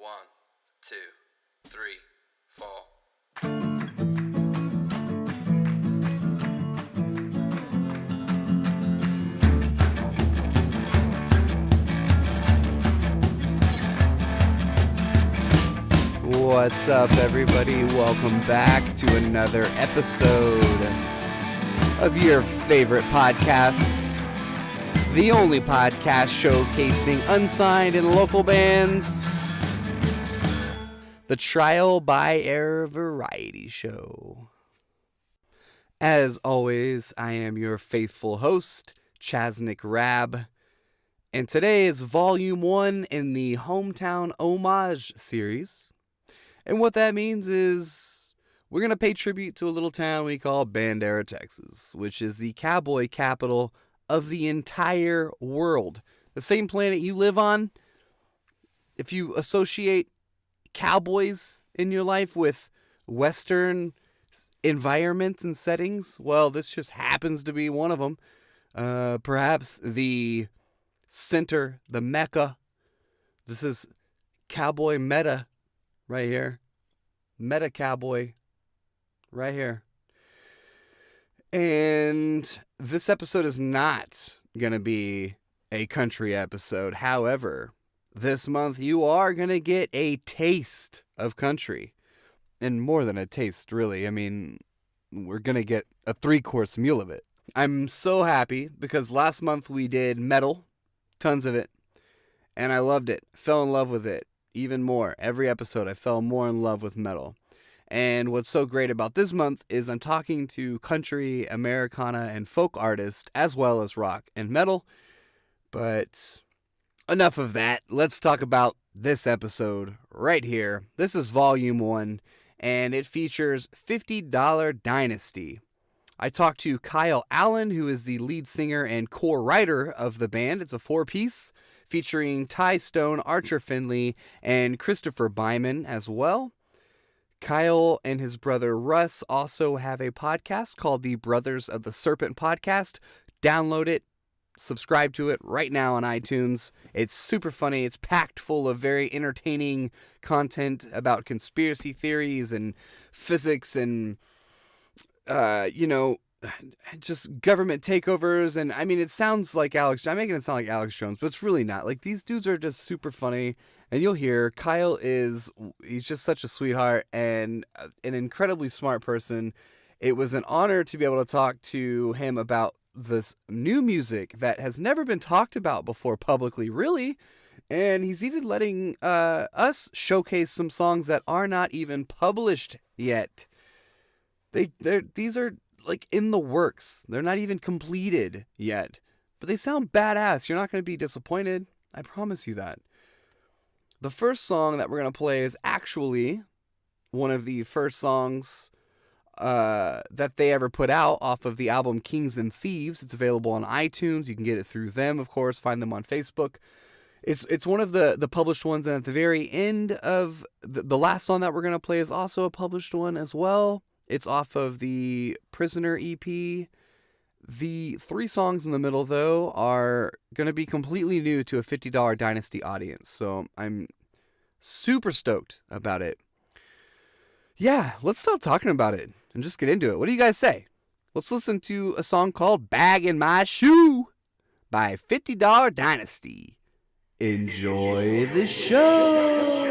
1, 2, 3, 4. What's up, everybody? Welcome back to another episode of your favorite podcasts, the only podcast showcasing unsigned and local bands, the Trial by Error Variety Show. As always, I am your faithful host, Chasnick Rab, and today is Volume 1 in the Hometown Homage series. And what that means is we're going to pay tribute to a little town we call Bandera, Texas, which is the cowboy capital of the entire world. The same planet you live on. If you associate cowboys in your life with Western environments and settings, well, this just happens to be one of them. Perhaps the center, the Mecca. This is cowboy meta. Right here. Meta cowboy. Right here. And this episode is not going to be a country episode. However, this month you are going to get a taste of country. And more than a taste, really. I mean, we're going to get a 3-course meal of it. I'm so happy because last month we did metal. Tons of it. And I loved it. Fell in love with it. Even more. Every episode I fell more in love with metal. And what's so great about this month is I'm talking to country, Americana, and folk artists, as well as rock and metal. But enough of that. Let's talk about this episode right here. This is Volume 1, and it features $50 Dynasty. I talked to Kyle Allen, who is the lead singer and core writer of the band. It's a 4-piece. Featuring Ty Stone, Archer Finley, and Christopher Byman as well. Kyle and his brother Russ also have a podcast called the Brothers of the Serpent Podcast. Download it, subscribe to it right now on iTunes. It's super funny. It's packed full of very entertaining content about conspiracy theories and physics and, just government takeovers. And I mean, it sounds like I'm making it sound like Alex Jones, but it's really not. Like, these dudes are just super funny. And you'll hear Kyle he's just such a sweetheart and an incredibly smart person. It was an honor to be able to talk to him about this new music that has never been talked about before publicly, really. And he's even letting us showcase some songs that are not even published yet. These are like in the works. They're not even completed yet, but they sound badass. You're not going to be disappointed. I promise you that. The first song that we're going to play is actually one of the first songs that they ever put out off of the album Kings and Thieves. It's available on iTunes. You can get it through them, of course. Find them on Facebook. It's one of the published ones, and at the very end of the last song that we're going to play is also a published one as well. It's off of the Prisoner EP. The 3 songs in the middle, though, are going to be completely new to a $50 Dynasty audience. So I'm super stoked about it. Yeah, let's stop talking about it and just get into it. What do you guys say? Let's listen to a song called Bag in My Shoe by $50 Dynasty. Enjoy the show.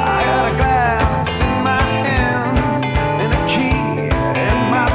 I got a glass in my hand and a key in my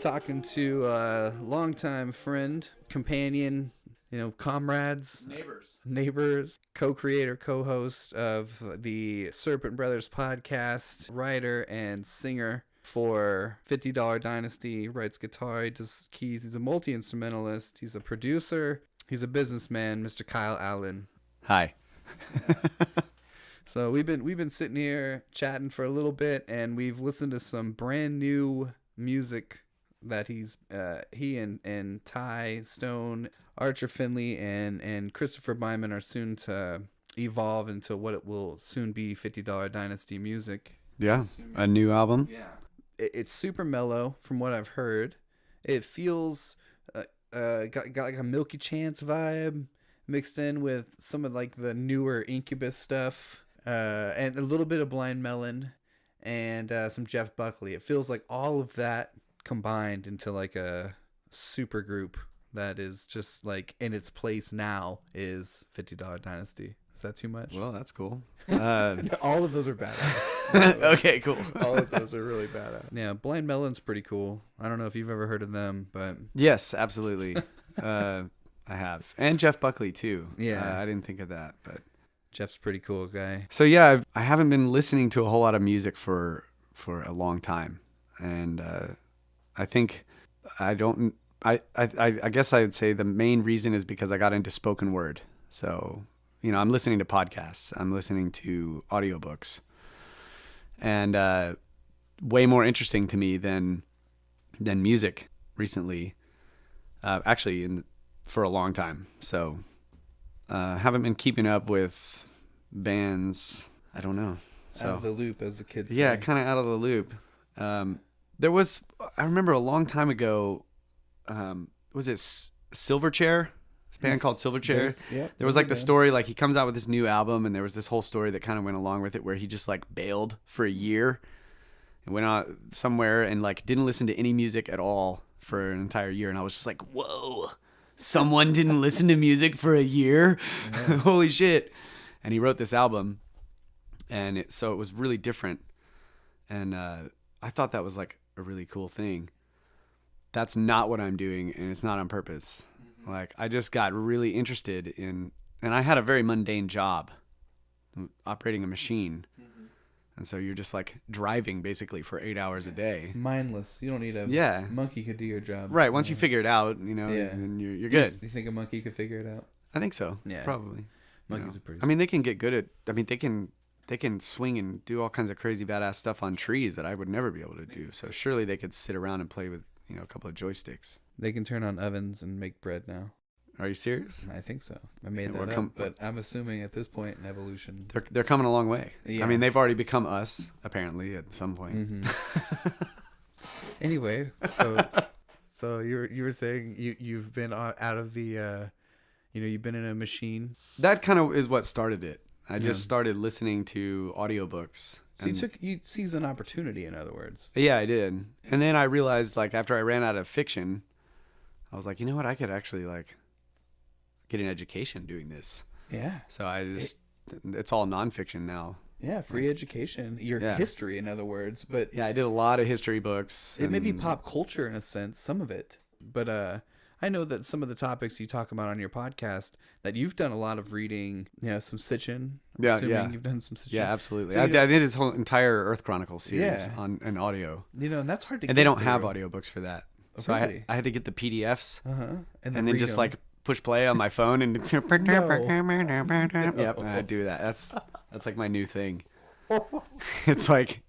talking to a longtime friend, companion, comrades, neighbors, co-creator, co-host of the Serpent Brothers podcast, writer and singer for $50 Dynasty, writes guitar, he does keys, he's a multi-instrumentalist, he's a producer, he's a businessman, Mr. Kyle Allen. Hi. So we've been sitting here chatting for a little bit, and we've listened to some brand new music that he and Ty Stone, Archer Finley, and Christopher Byman are soon to evolve into what it will soon be $50 Dynasty music. Yeah, a new album. Yeah, it's super mellow from what I've heard. It feels got like a Milky Chance vibe mixed in with some of like the newer Incubus stuff, and a little bit of Blind Melon, and some Jeff Buckley. It feels like all of that combined into like a super group that is just like in its place now is $50 Dynasty. Is that too much? Well, that's cool. All of those are badass. Okay, cool. All of those are really badass. Yeah, Blind Melon's pretty cool. I don't know if you've ever heard of them, but Yes, absolutely. I have. And Jeff Buckley too. Yeah. I didn't think of that, but Jeff's a pretty cool guy. so yeah, I haven't been listening to a whole lot of music for a long time, and I think I guess I would say the main reason is because I got into spoken word. So, I'm listening to podcasts, I'm listening to audiobooks, and way more interesting to me than music recently. Actually, for a long time. So, haven't been keeping up with bands. I don't know. So, Out of the loop, as the kids say. yeah, kind of out of the loop. I remember a long time ago, was it Silverchair? This band called Silverchair. There was like the story, like he comes out with this new album, and there was this whole story that kind of went along with it where he just like bailed for a year and went out somewhere and like didn't listen to any music at all for an entire year. And I was just like, whoa, someone didn't listen to music for a year? Yeah. Holy shit. And he wrote this album, and so it was really different. And I thought that was like a really cool thing. That's not what I'm doing, and it's not on purpose. Mm-hmm. Like, I just got really interested in, and I had a very mundane job, operating a machine. Mm-hmm. And so you're just like driving basically for 8 hours a day. Mindless. You don't need a monkey could do your job. Right. Once you figure it out, then you're good. You think a monkey could figure it out? I think so. Yeah. Probably. Monkeys are pretty. I mean, they can get good at, they can swing and do all kinds of crazy badass stuff on trees that I would never be able to do. So surely they could sit around and play with, a couple of joysticks. They can turn on ovens and make bread now. Are you serious? I think so. I made that up, but I'm assuming at this point in evolution, they're coming a long way. Yeah. I mean, they've already become us apparently at some point. Mm-hmm. Anyway, so you were saying you've been out of the, you've been in a machine. That kind of is what started it. I just started listening to audiobooks. So you seized an opportunity, in other words. Yeah, I did. And then I realized, like, after I ran out of fiction, I was like, you know what? I could actually, like, get an education doing this. Yeah. So it's all nonfiction now. Yeah, free education. Your history, in other words. But yeah, I did a lot of history books. It may be pop culture in a sense, some of it. But I know that some of the topics you talk about on your podcast, that you've done a lot of reading, some Sitchin. Yeah. You've done some Sitchin. Yeah, absolutely. So I did his whole entire Earth Chronicles series on an audio. And that's hard to get. And they don't have audiobooks for that. Oh, so really? I had to get the PDFs and then just like push play on my phone and it's yep, I do that. That's like my new thing. It's like,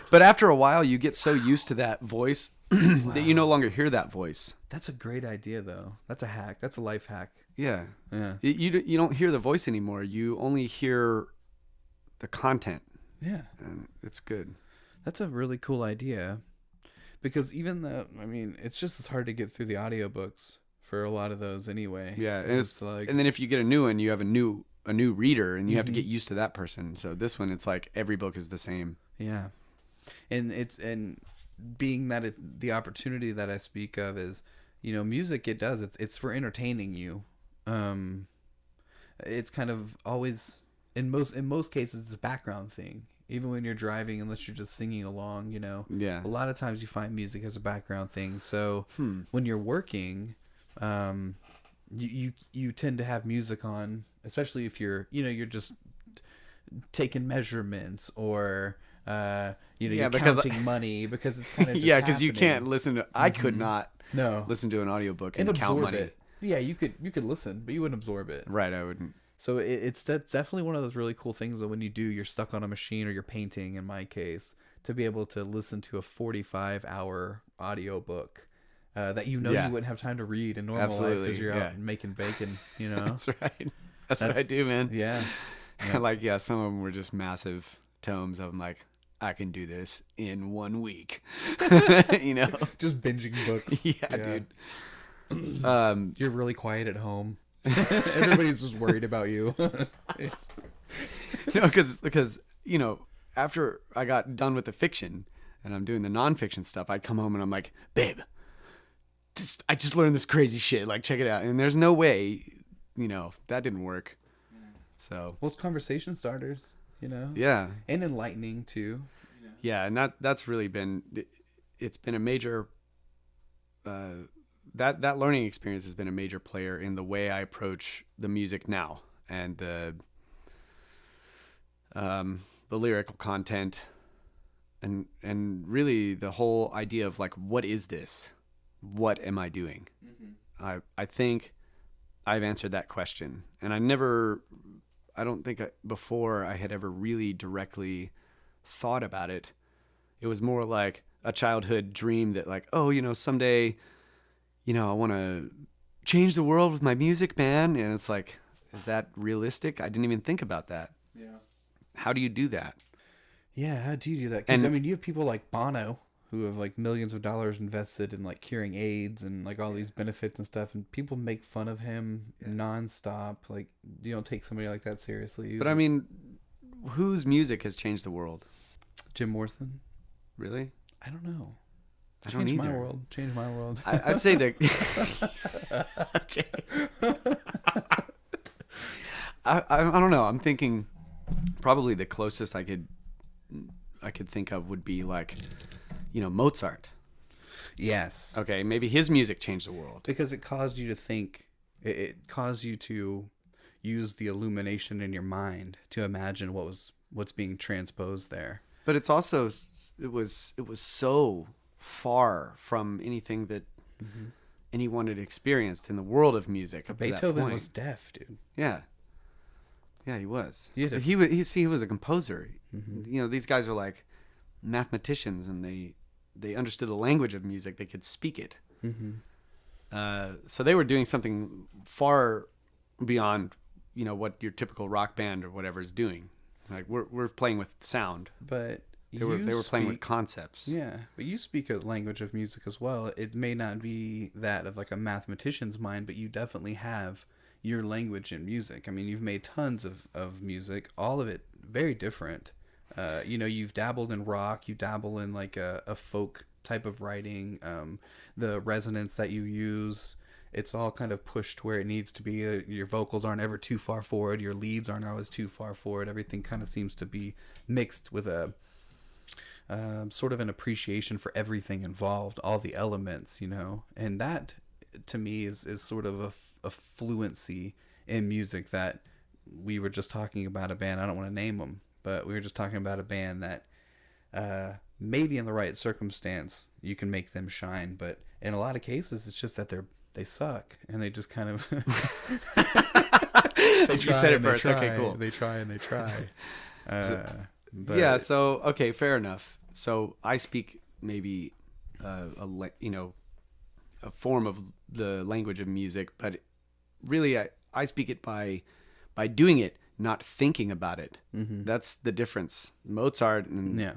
but after a while you get so used to that voice that you no longer hear that voice. That's a great idea though. That's a hack. That's a life hack. Yeah. You don't hear the voice anymore. You only hear the content. Yeah. And it's good. That's a really cool idea. Because even though, it's just as hard to get through the audiobooks for a lot of those anyway. Yeah, and it's like, and then if you get a new one, you have a new reader, and you have to get used to that person. So this one, it's like every book is the same. Yeah, and being that the opportunity that I speak of is, music. It's for entertaining you. It's kind of always in most cases it's a background thing. even when you're driving, unless you're just singing along, you know. Yeah. A lot of times you find music as a background thing. So when you're working, you tend to have music on, especially if you're just taking measurements or you're counting money, because it's kind of just because you can't listen to. I could not listen to an audiobook and count money. It. Yeah, you could listen, but you wouldn't absorb it. Right, I wouldn't. So that's definitely one of those really cool things that when you're stuck on a machine or you're painting, in my case, to be able to listen to a 45-hour audiobook that you wouldn't have time to read in normal life because you're out making bacon, you know. That's right. That's what I do, man. Yeah. Like, some of them were just massive tomes of them, like, I can do this in 1 week. You know? Just binging books. Yeah, dude. You're really quiet at home. Everybody's just worried about you. No, because after I got done with the fiction and I'm doing the nonfiction stuff, I'd come home and I'm like, babe, I just learned this crazy shit. Like, check it out. And there's no way, that didn't work. So, well, it's conversation starters, you know. Yeah. And enlightening too. Yeah, and that's really been, it's been a major. That learning experience has been a major player in the way I approach the music now, and the lyrical content, and really the whole idea of like, what is this? What am I doing? Mm-hmm. I think I've answered that question, and I don't think before I had ever really directly thought about it. It was more like a childhood dream that like, someday, I want to change the world with my music, man. And it's like, is that realistic? I didn't even think about that. Yeah. How do you do that? Yeah, how do you do that? Because, you have people like Bono who have like millions of dollars invested in like curing AIDS and like all these benefits and stuff. And people make fun of him nonstop. Like, you don't take somebody like that seriously. But I mean, whose music has changed the world? Jim Morrison. Really? I don't know. Change my world. Change my world. I'd say that. Okay. I don't know. I'm thinking probably the closest I could think of would be like, Mozart. Yes. Okay, maybe his music changed the world because it caused you to think. It caused you to use the illumination in your mind to imagine what's being transposed there. But it's also it was so far from anything that anyone had experienced in the world of music. Up Beethoven to that point. was deaf, dude. Yeah, he was. He was a composer. Mm-hmm. These guys are like mathematicians, and they understood the language of music. They could speak it. Mm-hmm. So they were doing something far beyond, what your typical rock band or whatever is doing. Like we're playing with sound, but they were playing with concepts. Yeah, but you speak a language of music as well. It may not be that of like a mathematician's mind, but you definitely have your language in music. I mean, you've made tons of music, all of it very different. You've dabbled in rock, you dabble in like a folk type of writing. The resonance that you use, it's all kind of pushed where it needs to be. Your vocals aren't ever too far forward. Your leads aren't always too far forward. Everything kind of seems to be mixed with a sort of an appreciation for everything involved, all the elements, and that to me is sort of a fluency in music that we were just talking about a band. I don't want to name them, but we were just talking about a band that maybe in the right circumstance you can make them shine, but in a lot of cases it's just that they suck and they just kind of you said it first. Okay, cool. They try and they try. But, yeah. So okay, fair enough. So I speak maybe a form of the language of music, but really I speak it by doing it, not thinking about it. Mm-hmm. That's the difference. Mozart and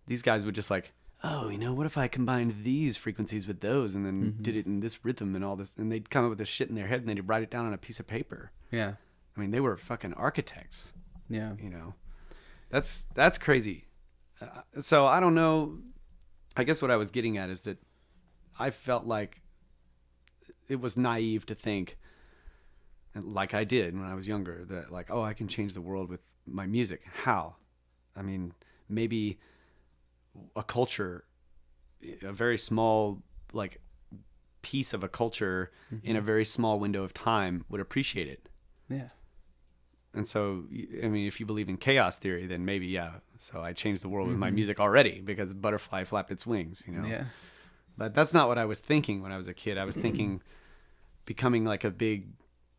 these guys would just like, what if I combined these frequencies with those and then did it in this rhythm and all this, and they'd come up with this shit in their head and they'd write it down on a piece of paper. Yeah. I mean, they were fucking architects. Yeah. That's crazy. So I don't know. I guess what I was getting at is that I felt like it was naive to think, like I did when I was younger, that like, I can change the world with my music. How? I mean, maybe a culture, a very small like piece of a culture in a very small window of time would appreciate it. Yeah. And so, I mean, if you believe in chaos theory, then maybe, yeah. So I changed the world with my music already because butterfly flapped its wings, you know? Yeah. But that's not what I was thinking when I was a kid. I was thinking becoming like a big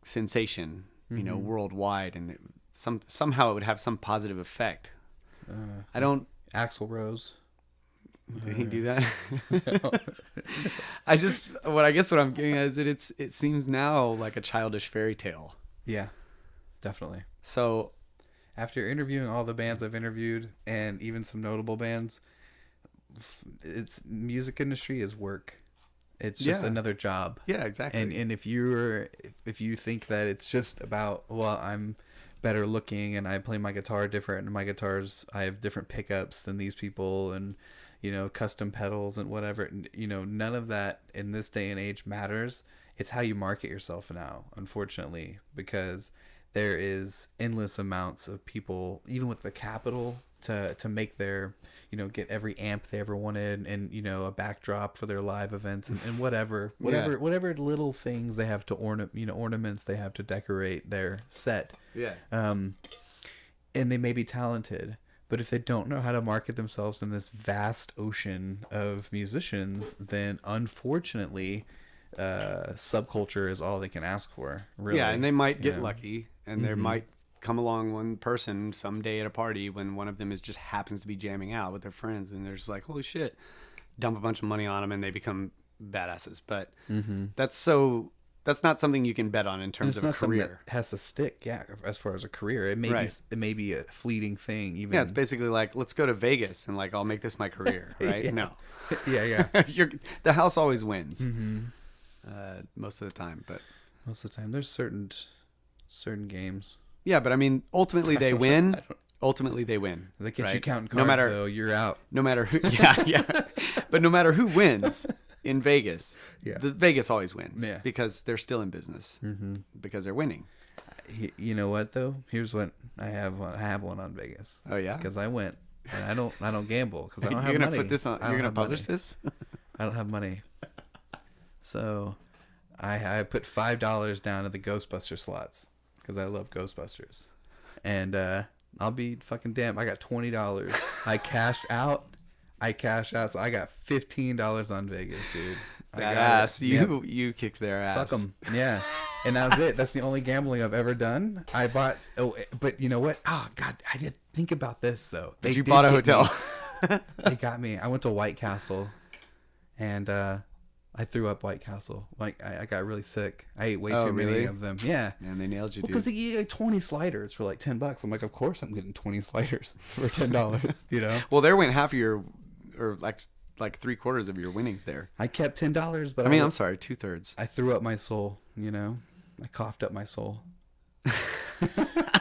sensation, you know, worldwide, and somehow it would have some positive effect. I don't. Axl Rose. Did he do that? I guess what I'm getting at is that it seems now like a childish fairy tale. Yeah, definitely. So after interviewing all the bands I've interviewed and even some notable bands, it's music industry is work. It's just another job. Yeah, exactly. And if you think that it's just about, well, I'm better looking and I play my guitar different and my guitars, I have different pickups than these people and, you know, custom pedals and whatever, you know, none of that in this day and age matters. It's how you market yourself now, unfortunately, because there is endless amounts of people, even with the capital, to make their, you know, get every amp they ever wanted and, you know, a backdrop for their live events and whatever little things they have to ornaments they have to decorate their set. Yeah. And they may be talented, but if they don't know how to market themselves in this vast ocean of musicians, then unfortunately, subculture is all they can ask for. Really. Yeah, and they might get lucky, and there might come along one person someday at a party when one of them just happens to be jamming out with their friends, and they're just like, holy shit, dump a bunch of money on them, and they become badasses. But that's not something you can bet on in terms of a career. That has to stick, yeah. As far as a career, it may be a fleeting thing. Even it's basically like, let's go to Vegas and like I'll make this my career, right? No, yeah. The house always wins most of the time, but most of the time there's certain games. Yeah, but I mean, ultimately they win. Ultimately they win. They get you counting cards, so you're out. No matter who, but no matter who wins in Vegas, the Vegas always wins because they're still in business because they're winning. You know what though? Here's what I have one on Vegas. Oh yeah, because I went and I don't gamble because I don't have money. You're gonna put this on. You're gonna publish this. I don't have money, so I put $5 down at the Ghostbuster slots because I love Ghostbusters, and I'll be fucking damn. I got $20. I cashed out. So I got $15 on Vegas, dude. Badass. You kicked their ass. Fuck them. Yeah. And that was it. That's the only gambling I've ever done. I bought. Oh, but you know what? Oh God, I did think about this though. You bought a hotel. They got me. I went to White Castle, and I threw up White Castle. Like I got really sick. I ate way too many of them. Yeah. Man, they nailed you, dude. Because they get like 20 sliders for like $10. I'm like, of course I'm getting 20 sliders for $10. You know. Well, there went half of your, or like 3/4 of your winnings there. I kept $10, but I'm sorry, 2/3. I threw up my soul. You know, I coughed up my soul.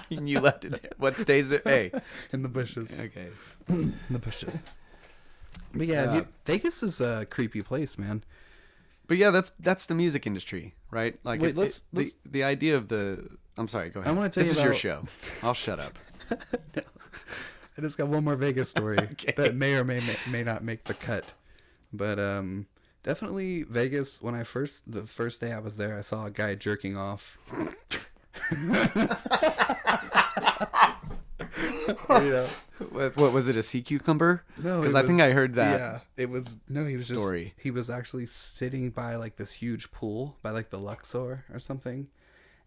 And you left it there. What stays there? Hey, in the bushes. Okay. In the bushes. But yeah, Vegas is a creepy place, man. But yeah, that's the music industry, right? Like, wait, the idea of the. I'm sorry. Go ahead. I want to tell you. This is your show. show. I'll shut up. No. I just got one more Vegas story that may or may not make the cut, but definitely Vegas. When the first day I was there, I saw a guy jerking off. You know. What was it? A sea cucumber? No, because I think I heard that. Yeah, it was. No, he was story. He was actually sitting by like this huge pool by like the Luxor or something,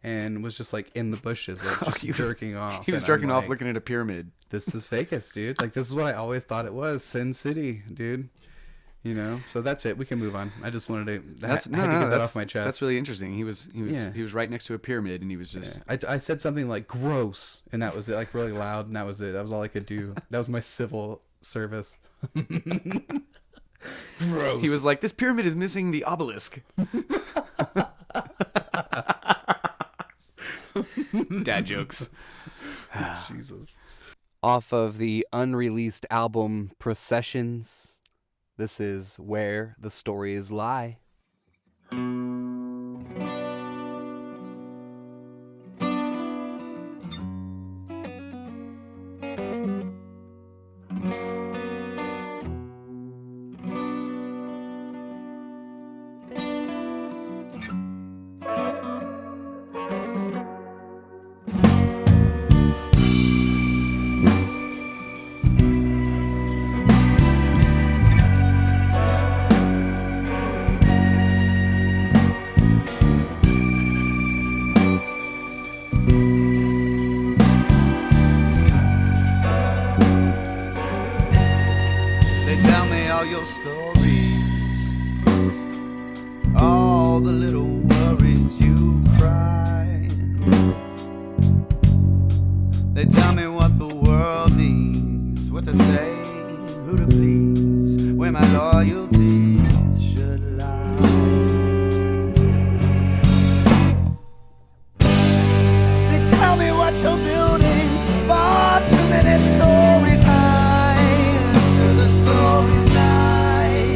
and was just like in the bushes, like just jerking off. He was jerking off, looking at a pyramid. This is Vegas, dude. Like this is what I always thought it was, Sin City, dude. You know, so that's it. We can move on. I just wanted to. I had to get that off my chest. That's really interesting. He was right next to a pyramid, and he was just. Yeah. I said something like "gross," and that was it, like really loud, and that was it. That was all I could do. That was my civil service. Gross. He was like, "This pyramid is missing the obelisk." Dad jokes. Jesus. Off of the unreleased album Processions. This is Where the Stories Lie. all your stories, all the little worries you cry. They tell me what the world needs, what to say, who to please, where my loyalties should lie. They tell me what you're building, far too many stories high. The stories high.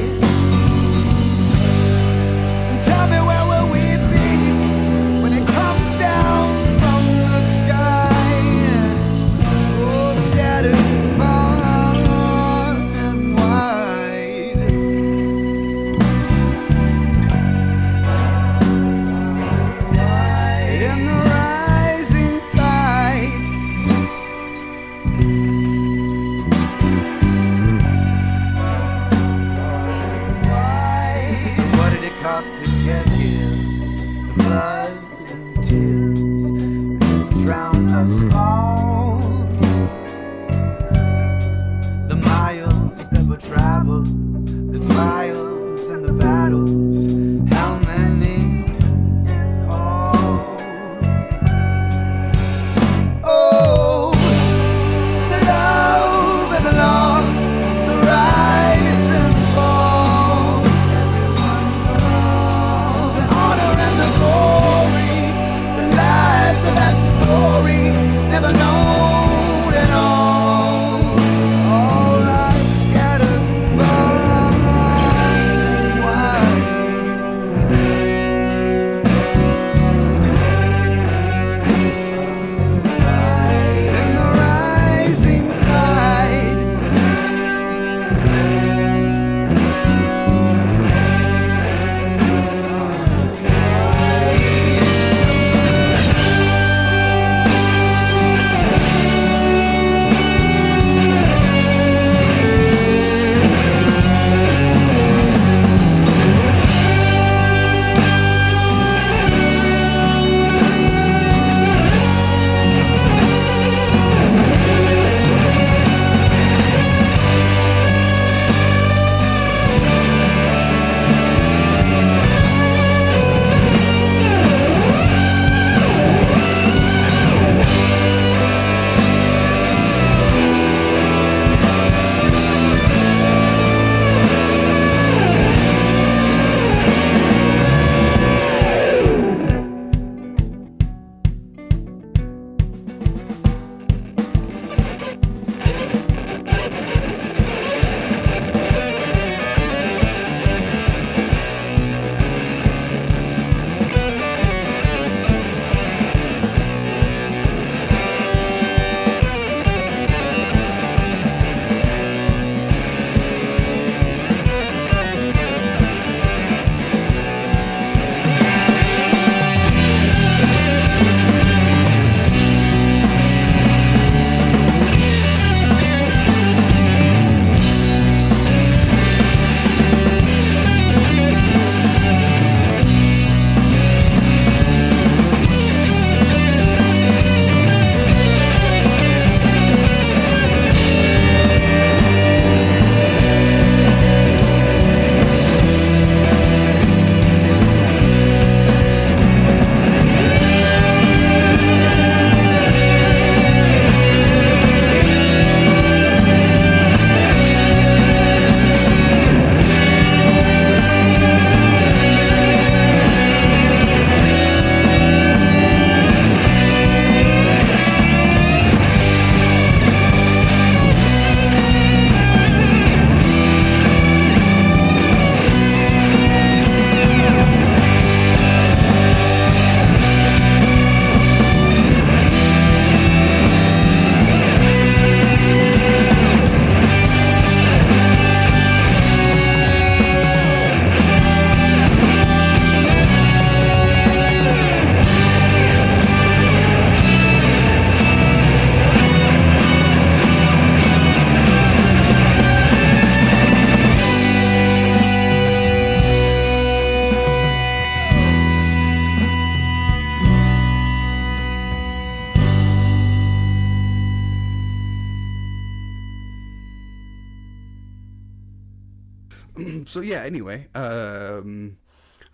So yeah. Anyway,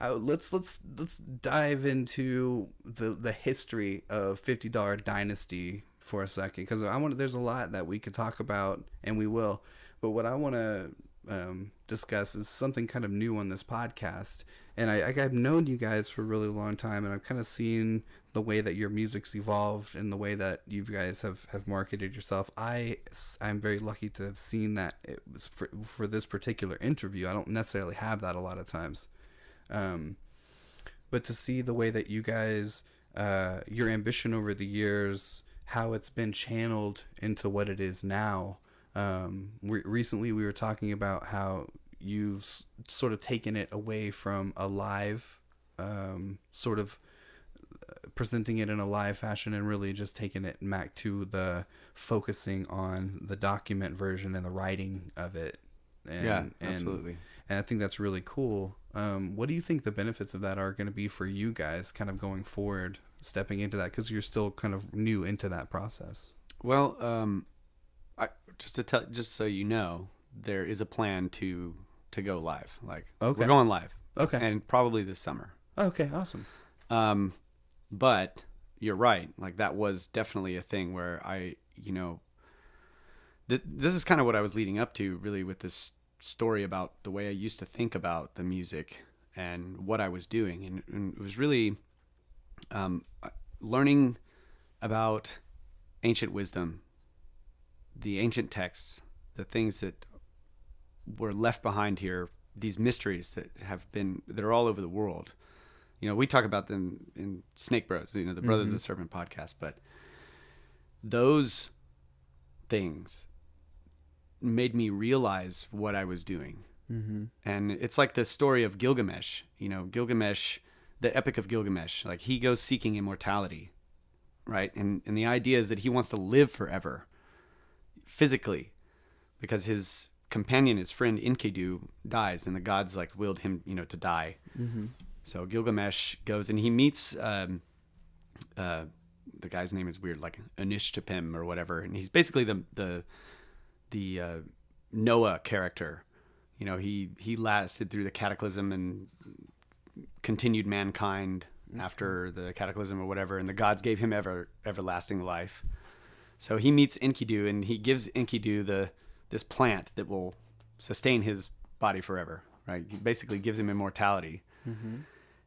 let's dive into the history of $50 Dynasty for a second, because there's a lot that we could talk about, and we will. But what I want to discuss is something kind of new on this podcast. And I've known you guys for a really long time, and I've kind of seen the way that your music's evolved and the way that you guys have marketed yourself. I'm very lucky to have seen that it was for this particular interview. I don't necessarily have that a lot of times. But to see the way that you guys, your ambition over the years, how it's been channeled into what it is now. Recently we were talking about how you've sort of taken it away from a live, sort of presenting it in a live fashion, and really just taking it back to the focusing on the document version and the writing of it. Absolutely. And I think that's really cool. What do you think the benefits of that are going to be for you guys kind of going forward, stepping into that? Because you're still kind of new into that process. Well, just so you know, there is a plan to go live. Like, okay. We're going live. Okay. And probably this summer. Okay, awesome. But you're right. Like, that was definitely a thing where this is kind of what I was leading up to, really, with this story about the way I used to think about the music and what I was doing. And it was really learning about ancient wisdom, the ancient texts, the things that were left behind here, these mysteries that are all over the world. We talk about them in Snake Bros, the Brothers of the Serpent podcast, but those things made me realize what I was doing. Mm-hmm. And it's like the story of Gilgamesh, Gilgamesh, the Epic of Gilgamesh. Like, he goes seeking immortality, right? And the idea is that he wants to live forever, physically, because his companion, his friend Enkidu, dies, and the gods willed him, to die. Mm-hmm. So Gilgamesh goes and he meets the guy's name is weird, like Anishtabim or whatever, and he's basically the Noah character. He lasted through the cataclysm and continued mankind after the cataclysm or whatever, and the gods gave him everlasting life. So he meets Enkidu, and he gives Enkidu this plant that will sustain his body forever, right? He basically gives him immortality. Mm-hmm.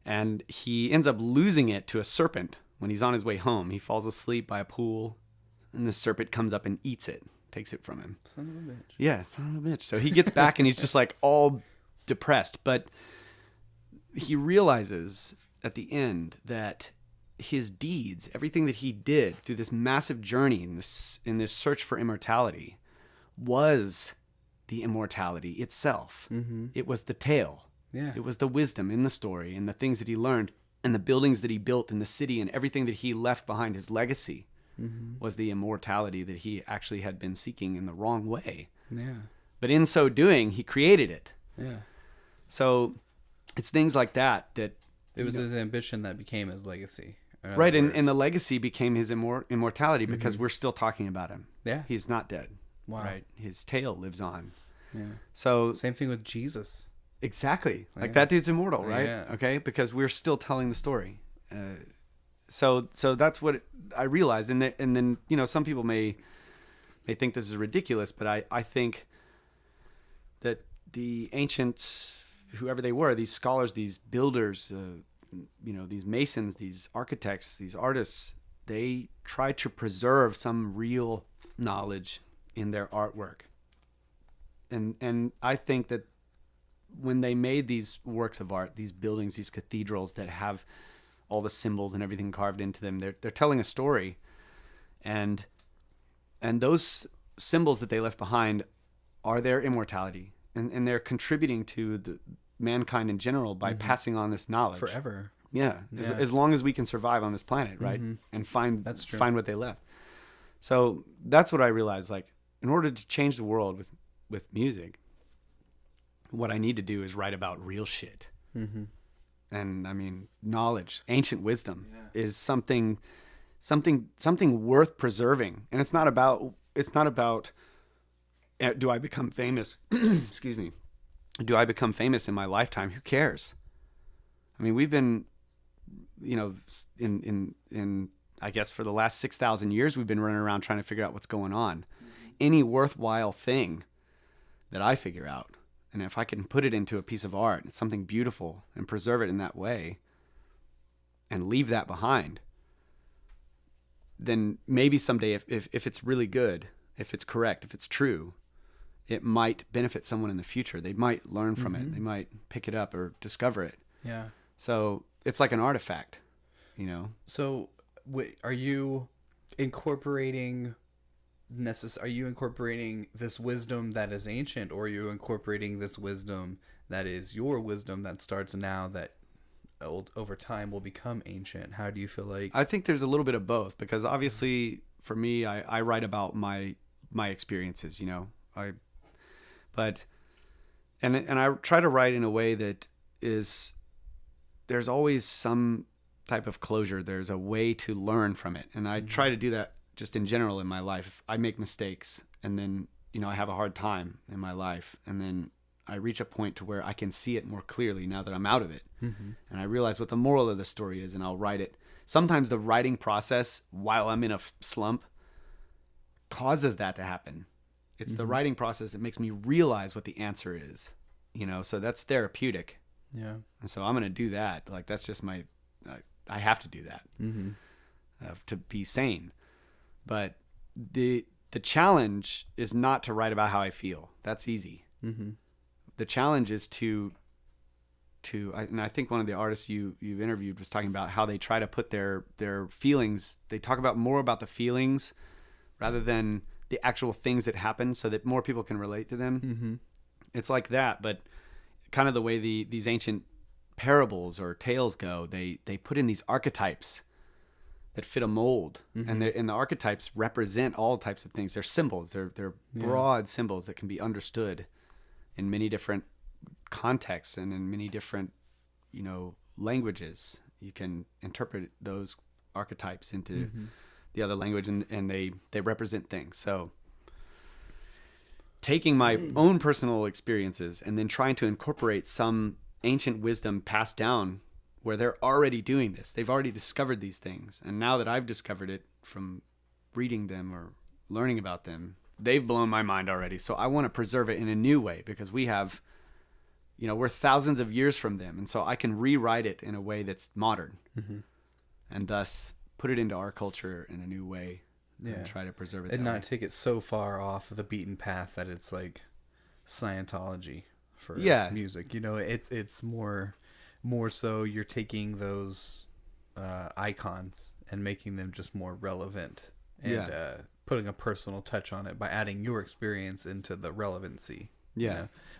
And he ends up losing it to a serpent when he's on his way home. He falls asleep by a pool, and the serpent comes up and eats it, takes it from him. Son of a bitch. Yeah, son of a bitch. So he gets back, and he's just all depressed. But he realizes at the end that his deeds, everything that he did through this massive journey in this search for immortality, was the immortality itself. Mm-hmm. It was the tale. Yeah. It was the wisdom in the story and the things that he learned and the buildings that he built in the city and everything that he left behind. His legacy was the immortality that he actually had been seeking in the wrong way. Yeah. But in so doing, he created it. Yeah. So it's things like that. It was his ambition that became his legacy. Right. And the legacy became his immortality because we're still talking about him. Yeah. He's not dead. Wow. Right. His tale lives on. Yeah. So same thing with Jesus. Exactly. Like, that dude's immortal, right? Yeah. Okay. Because we're still telling the story. So that's what I realized. And then, some people may think this is ridiculous, but I think that the ancients, whoever they were, these scholars, these builders, these masons, these architects, these artists, they try to preserve some real knowledge in their artwork. And I think that when they made these works of art, these buildings, these cathedrals that have all the symbols and everything carved into them, they're telling a story. And those symbols that they left behind are their immortality. And they're contributing to the mankind in general by passing on this knowledge. Forever. Yeah. As long as we can survive on this planet, right? And find what they left. So that's what I realized. Like, in order to change the world with music, what I need to do is write about real shit. Mm-hmm. And I mean, knowledge, ancient wisdom is something worth preserving. And it's not about do I become famous? Excuse me. do I become famous in my lifetime? Who cares? I mean, we've been, in I guess for the last 6,000 years, we've been running around trying to figure out what's going on. Any worthwhile thing that I figure out, and if I can put it into a piece of art, it's something beautiful, and preserve it in that way, and leave that behind, then maybe someday, if it's really good, if it's correct, if it's true, it might benefit someone in the future. They might learn from it. They might pick it up or discover it. Yeah. So it's like an artifact, So are you incorporating this wisdom that is ancient, or are you incorporating this wisdom that is your wisdom that starts now that over time will become ancient? How do you feel like? I think there's a little bit of both, because obviously for me, I write about my experiences, and I try to write in a way that is, there's always some type of closure. There's a way to learn from it. And I try to do that just in general in my life. I make mistakes, and then, I have a hard time in my life. And then I reach a point to where I can see it more clearly now that I'm out of it. And I realize what the moral of the story is, and I'll write it. Sometimes the writing process while I'm in a slump causes that to happen. It's the writing process that makes me realize what the answer is, so that's therapeutic. Yeah. And so I'm going to do that. Like, that's just I have to do that to be sane. But the challenge is not to write about how I feel. That's easy. The challenge is and I think one of the artists you've interviewed was talking about how they try to put their feelings, they talk about more about the feelings rather than the actual things that happen, so that more people can relate to them. It's like that, but kind of the way these ancient parables or tales go, they put in these archetypes that fit a mold, and the archetypes represent all types of things. They're symbols. They're broad symbols that can be understood in many different contexts and in many different languages. You can interpret those archetypes into the other language, and they represent things. So taking my own personal experiences and then trying to incorporate some ancient wisdom passed down where they're already doing this. They've already discovered these things. And now that I've discovered it from reading them or learning about them, they've blown my mind already. So I want to preserve it in a new way, because we have, we're thousands of years from them. And so I can rewrite it in a way that's modern and thus put it into our culture in a new way. And try to preserve it and that not way. take it so far off of the beaten path that it's like Scientology for music. It's more so you're taking those icons and making them just more relevant, and putting a personal touch on it by adding your experience into the relevancy.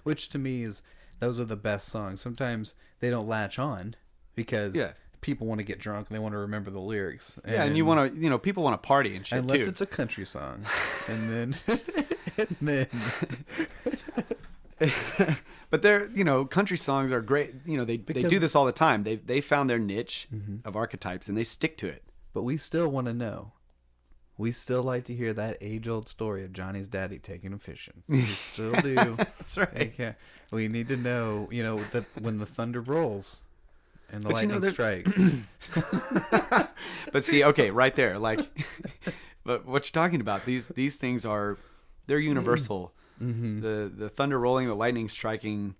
Which to me is, those are the best songs. Sometimes they don't latch on because people want to get drunk and they want to remember the lyrics. And you want to, people want to party and shit unless too. it's a country song, and then But they're, country songs are great. They do this all the time. They found their niche of archetypes and they stick to it. But we still want to know. We still like to hear that age-old story of Johnny's daddy taking him fishing. We still do. That's right. Okay. We need to know, that when the thunder rolls and the lightning strikes. But see, okay, right there, but what you're talking about, these things they're universal. The thunder rolling, the lightning striking,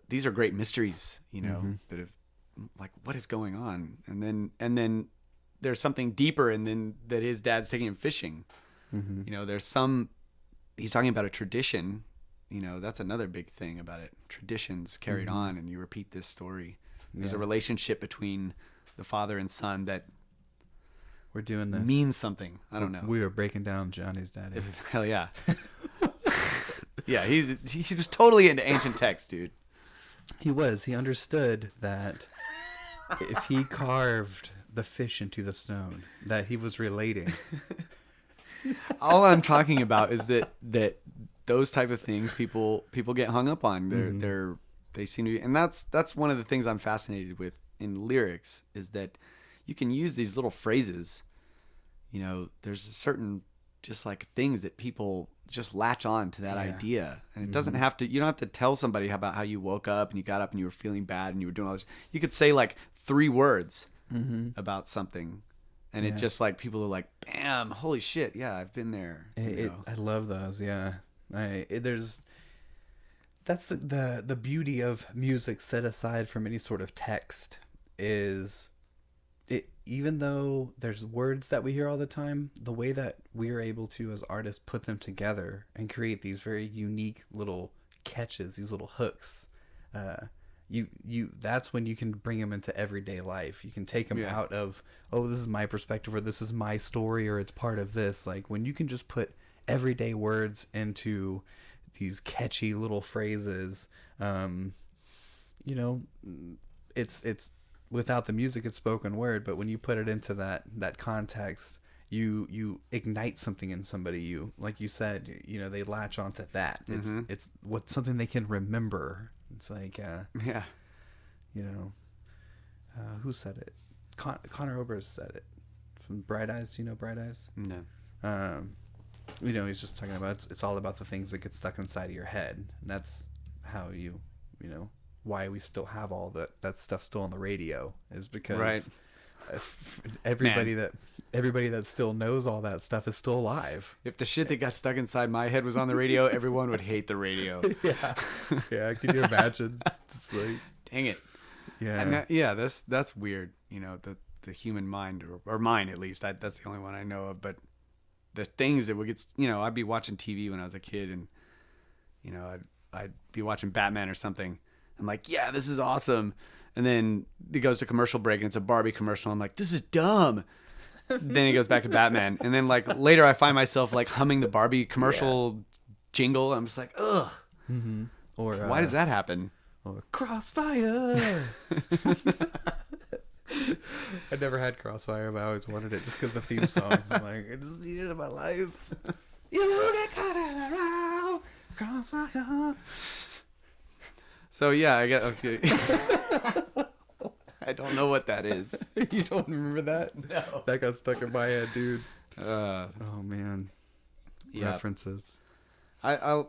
these are great mysteries, that have, what is going on? And then there's something deeper, and then that his dad's taking him fishing. There's he's talking about a tradition. That's another big thing about it. Traditions carried on, and you repeat this story. There's a relationship between the father and son that we're doing this means something. I don't know. We were breaking down Johnny's daddy. Hell yeah. Yeah, he was totally into ancient texts, dude. He was. He understood that if he carved the fish into the stone, that he was relating. All I'm talking about is that those type of things people get hung up on. They seem to be, and that's one of the things I'm fascinated with in lyrics, is that you can use these little phrases. There's a certain just things that people just latch on to that Yeah. idea. And it doesn't have to, you don't have to tell somebody about how you woke up and you got up and you were feeling bad and you were doing all this. You could say like 3 words about something. And it just like, people are like, bam, holy shit. Yeah, I've been there. I love those. Yeah. That's the beauty of music set aside from any sort of text is it, even though there's words that we hear all the time, the way that we're able to as artists put them together and create these very unique little catches, these little hooks, that's when you can bring them into everyday life. You can take them out of, oh, this is my perspective, or this is my story, or it's part of this. Like when you can just put everyday words into these catchy little phrases, you know, it's without the music, it's spoken word, but when you put it into that context, you ignite something in somebody. You, like you said, you know, they latch onto that. It's what something they can remember. It's like, you know, who said it? Connor Oberst said it from Bright Eyes. You know Bright Eyes? No. You know, he's just talking about it's all about the things that get stuck inside of your head. And that's how you know, why we still have all that stuff still on the radio is because everybody that still knows all that stuff is still alive. If the shit that got stuck inside my head was on the radio, everyone would hate the radio. Yeah. Can you imagine? It's like, dang it. Yeah. And that's weird. You know, the human mind, or mine at least. That's the only one I know of. But the things that would get, you know, I'd be watching TV when I was a kid, and you know, I'd be watching Batman or something. I'm like, yeah, this is awesome. And then it goes to commercial break and it's a Barbie commercial. I'm like, this is dumb. Then it goes back to Batman. And then like later I find myself like humming the Barbie commercial jingle. I'm just like, ugh. Or why does that happen? Or Crossfire. I never had Crossfire, but I always wanted it just because the theme song. I'm like, I just need it in my life. You get caught in a row, Crossfire. So yeah, I get okay. I don't know what that is. You don't remember that? No. That got stuck in my head, dude. Oh man. Yeah. References. I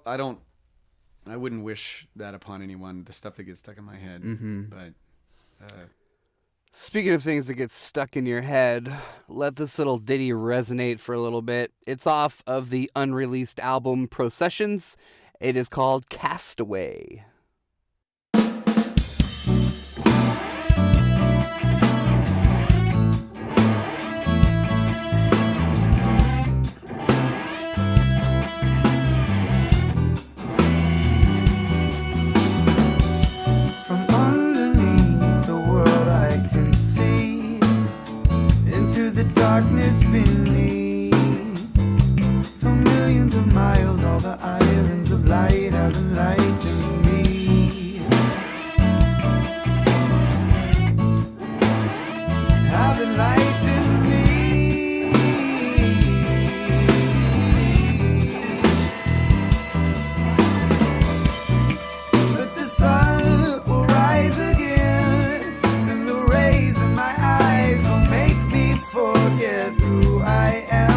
wouldn't wish that upon anyone, the stuff that gets stuck in my head. But Speaking of things that get stuck in your head, let this little ditty resonate for a little bit. It's off of the unreleased album Processions. It is called Castaway. Darkness beneath, for millions of miles, all the islands of light have enlightened me. Have enlightened me. But the sun will rise again, and the rays in my eyes will make me forget who I am.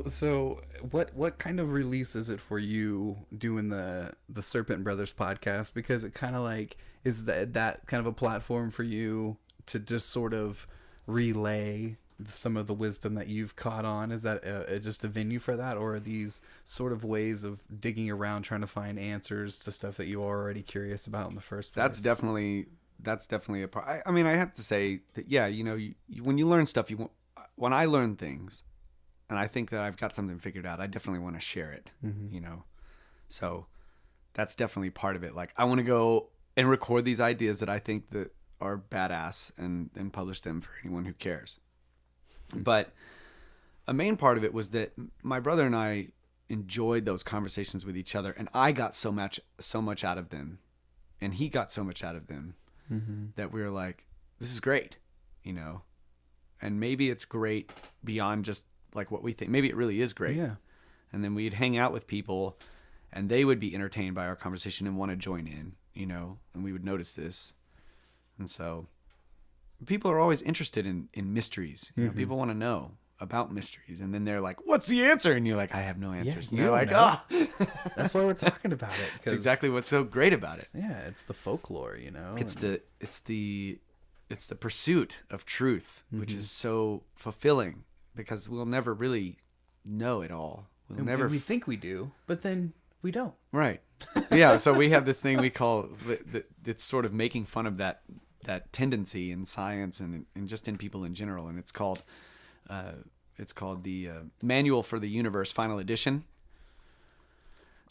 So what kind of release is it for you doing the Serpent Brothers podcast? Because it kind of like is that kind of a platform for you to just sort of relay some of the wisdom that you've caught on? Is that just a venue for that, or are these sort of ways of digging around trying to find answers to stuff that you are already curious about in the first place? That's definitely a part. I mean, I have to say that, yeah, you know, when you learn stuff, when I learn things and I think that I've got something figured out, I definitely want to share it, you know? So that's definitely part of it. Like, I want to go and record these ideas that I think that are badass and publish them for anyone who cares. But a main part of it was that my brother and I enjoyed those conversations with each other, and I got so much out of them, and he got so much out of them, that we were like, this is great, you know? And maybe it's great beyond just like what we think. Maybe it really is great. Yeah. And then we'd hang out with people and they would be entertained by our conversation and want to join in, you know, and we would notice this. And so people are always interested in mysteries. You know, people want to know about mysteries. And then they're like, what's the answer? And you're like, I have no answers. And they're like, That's why we're talking about it. That's exactly what's so great about it. Yeah, it's the folklore, you know. It's the pursuit of truth, which is so fulfilling because we'll never really know it all. We think we do, but then we don't. Right. Yeah. So we have this thing we call it's sort of making fun of that tendency in science and just in people in general, and it's called the Manual for the Universe Final Edition.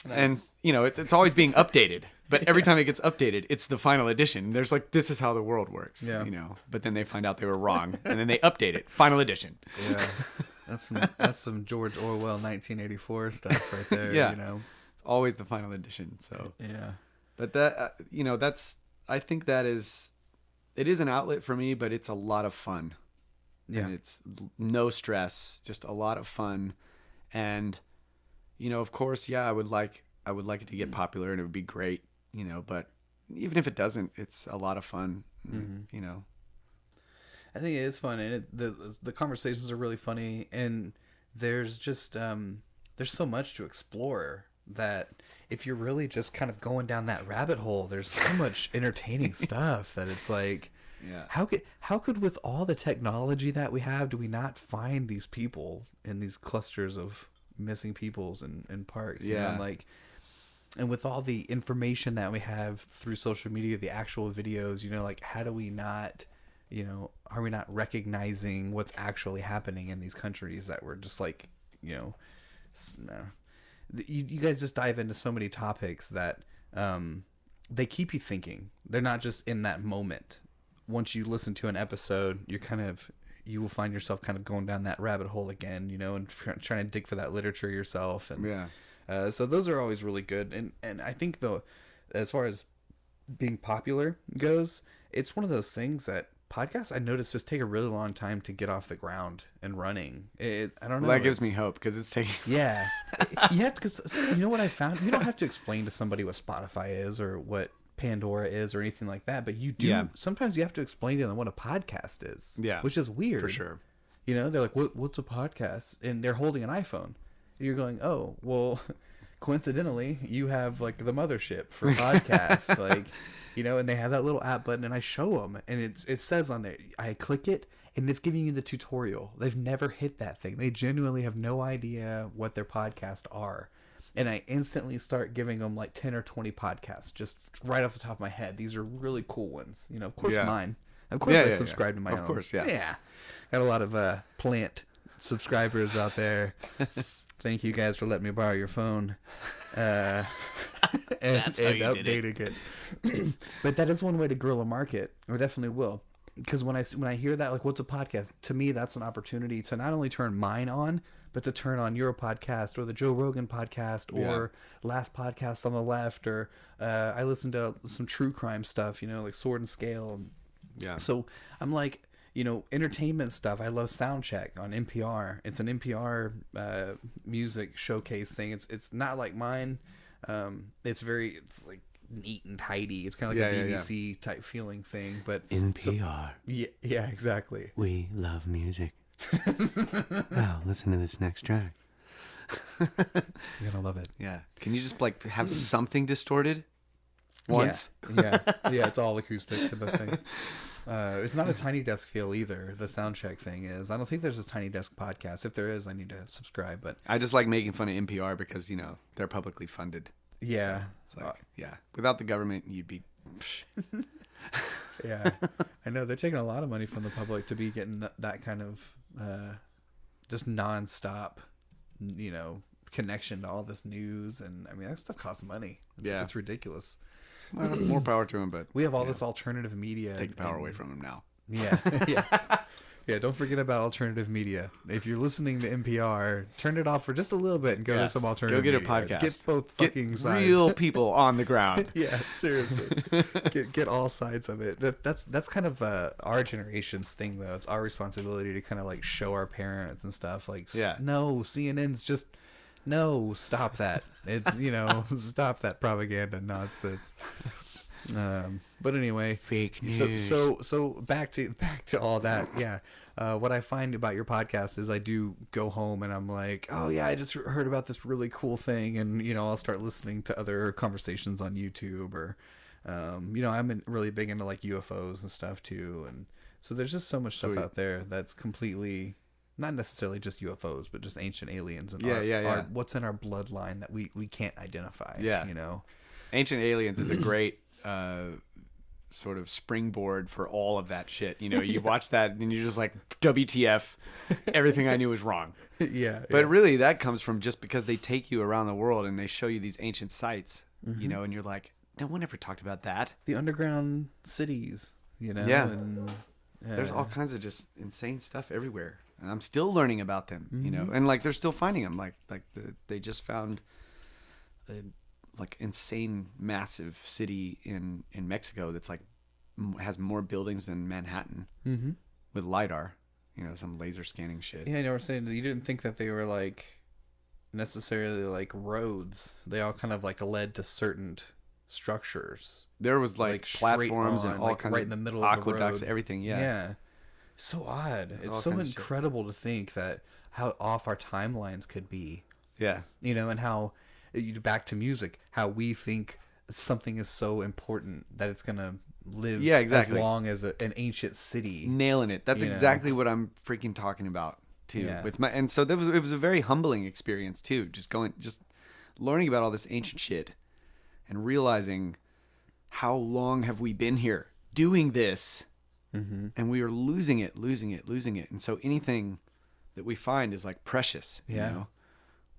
Nice. And you know it's always being updated, but every time it gets updated, it's the final edition. There's like, this is how the world works, you know. But then they find out they were wrong, and then they update it. Final edition. Yeah, that's some George Orwell 1984 stuff right there. Yeah, you know, it's always the final edition. So yeah, but that you know, I think it is an outlet for me, but it's a lot of fun. Yeah, and it's no stress, just a lot of fun, and. You know, of course, yeah, I would like it to get popular and it would be great, you know, but even if it doesn't, it's a lot of fun, you know. I think it is fun, and the conversations are really funny, and there's just there's so much to explore that if you're really just kind of going down that rabbit hole, there's so much entertaining stuff that it's like, yeah, how could with all the technology that we have, do we not find these people in these clusters of missing peoples and parks? Yeah, you know, like, and with all the information that we have through social media, the actual videos, you know, like, how do we not, you know, are we not recognizing what's actually happening in these countries that we're just like, you know, you guys just dive into so many topics that they keep you thinking. They're not just in that moment. Once you listen to an episode, you will find yourself kind of going down that rabbit hole again, you know, and trying to dig for that literature yourself. And yeah, so those are always really good. And I think, though, as far as being popular goes, it's one of those things that podcasts, I noticed, just take a really long time to get off the ground and running. I don't know. Well, that gives me hope because it's taking. Yeah, you have to, because you know what I found. You don't have to explain to somebody what Spotify is or what Pandora is or anything like that, but you do. Yeah. Sometimes you have to explain to them what a podcast is. Yeah, which is weird for sure. You know, they're like, "What's a podcast?" And they're holding an iPhone. And you're going, "Oh, well." Coincidentally, you have like the mothership for podcasts, like, you know, and they have that little app button, and I show them, and it says on there, I click it, and it's giving you the tutorial. They've never hit that thing. They genuinely have no idea what their podcasts are. And I instantly start giving them like 10 or 20 podcasts just right off the top of my head. These are really cool ones. You know, of course, mine. Of course, I subscribe to my own. Of course, yeah. Yeah. Got a lot of plant subscribers out there. Thank you guys for letting me borrow your phone. And updating it. But that is one way to grow a market. Or definitely will. Because when I hear that, like, what's a podcast? To me, that's an opportunity to not only turn mine on, but to turn on your podcast or the Joe Rogan podcast or Last Podcast on the Left, or I listen to some true crime stuff, you know, like Sword and Scale. Yeah. So I'm like, you know, entertainment stuff. I love Soundcheck on NPR. It's an NPR music showcase thing. It's not like mine. It's like neat and tidy. It's kind of like a BBC type feeling thing. But NPR. Yeah, exactly. We love music. Wow, listen to this next track. You're gonna love it. Yeah. Can you just like have something distorted once? Yeah, it's all acoustic. The thing. It's not a Tiny Desk feel either. The soundcheck thing is. I don't think there's a Tiny Desk podcast. If there is, I need to subscribe. But I just like making fun of NPR because, you know, they're publicly funded. yeah, So it's like, yeah. Without the government, you'd be... yeah, I know they're taking a lot of money from the public to be getting that kind of just nonstop, you know, connection to all this news. And I mean, that stuff costs money. It's ridiculous. Well, more power to them, but We have all this alternative media. take the power away from them now. Yeah, yeah. Don't forget about alternative media. If you're listening to NPR, turn it off for just a little bit and go to some alternative. Go get media. a podcast. Get both fucking sides. Real people on the ground. Yeah, seriously. get all sides of it. That's kind of our generation's thing, though. It's our responsibility to kind of like show our parents and stuff. Like, no, CNN's just. No, stop that. It's, you know, stop that propaganda nonsense. But anyway, Fake news. So back to all that. Yeah. What I find about your podcast is I do go home and I'm like, oh yeah, I just heard about this really cool thing, and you know, I'll start listening to other conversations on YouTube, or you know, I'm really big into like UFOs and stuff too, and so there's just so much stuff out there that's completely not necessarily just UFOs, but just ancient aliens and our, what's in our bloodline that we can't identify. Yeah, you know, Ancient Aliens is a great sort of springboard for all of that shit. You know, you watch that and you're just like, WTF, everything I knew was wrong. But really that comes from just because they take you around the world and they show you these ancient sites, you know, and you're like, no one ever talked about that. The underground cities, you know. And, there's all kinds of just insane stuff everywhere. And I'm still learning about them, you know, and like they're still finding them. They just found a like insane massive city in Mexico that's like has more buildings than Manhattan with LiDAR, you know, some laser scanning shit. Yeah, I know. We're saying that you didn't think that they were like necessarily like roads. They all kind of like led to certain structures. There was like platforms and all like kinds right of in the middle aqueducts, of the road. Everything. Yeah. So odd. It's so incredible to think that how off our timelines could be. Yeah. You know, and how, back to music, how we think something is so important that it's going to live as long as an ancient city. Nailing it. That's exactly what I'm freaking talking about too. Yeah. And so it was a very humbling experience too. Just learning about all this ancient shit and realizing how long have we been here doing this. And we are losing it. And so anything that we find is like precious, you know?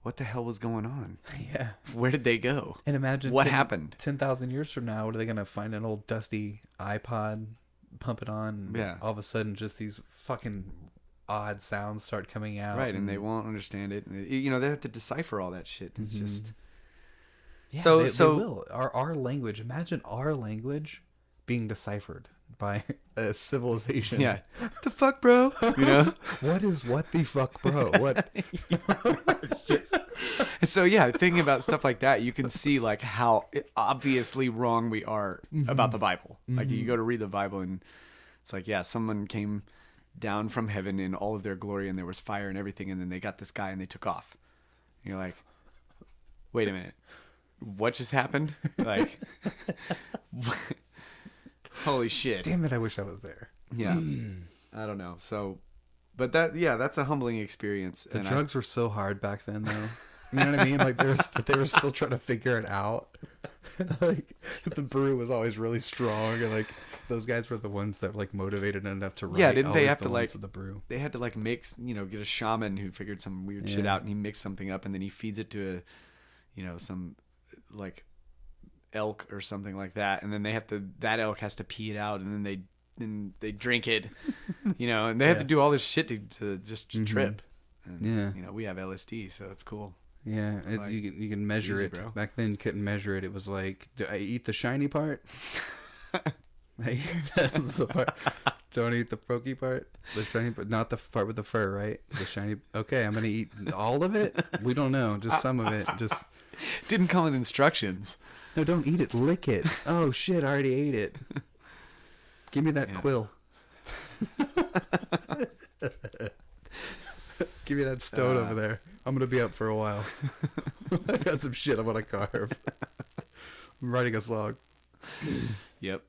What the hell was going on? Yeah. Where did they go? And imagine what happened 10,000 years from now. What are they going to find? An old dusty iPod, pump it on. And all of a sudden just these fucking odd sounds start coming out. Right. And they won't understand it. And, you know, they have to decipher all that shit. It's just. Yeah, they will. Our language. Imagine our language being deciphered by a civilization. Yeah. The fuck, bro? You know? What the fuck, bro? What? So, yeah, thinking about stuff like that, you can see like how obviously wrong we are about the Bible. Like you go to read the Bible and it's like, yeah, someone came down from heaven in all of their glory and there was fire and everything. And then they got this guy and they took off. And you're like, wait a minute. What just happened? Like, holy shit. Damn it, I wish I was there. Yeah. I don't know. So, but that's a humbling experience. The drugs were so hard back then, though. You know what I mean? Like, they were still trying to figure it out. Like, the brew was always really strong, and, like, those guys were the ones that, like, motivated enough to write. Yeah, didn't they have to, like, with the brew? They had to, like, mix, you know, get a shaman who figured some weird shit out, and he mixed something up, and then he feeds it to some, like, elk or something like that, and then that elk has to pee it out, and then they drink it, you know, and they have to do all this shit to trip. And, you know, we have LSD, so it's cool. Yeah, it's like, you can measure easy, it. Bro. Back then, you couldn't measure it. It was like, do I eat the shiny part? That's the part. Don't eat the pokey part. The shiny part, not the part with the fur, right? The shiny. Okay, I'm gonna eat all of it. We don't know, just some of it. Just didn't come with instructions. No, don't eat it. Lick it. Oh shit, I already ate it. Give me that quill. Give me that stone over there. I'm gonna be up for a while. I got some shit I want to carve. I'm writing a song. Yep.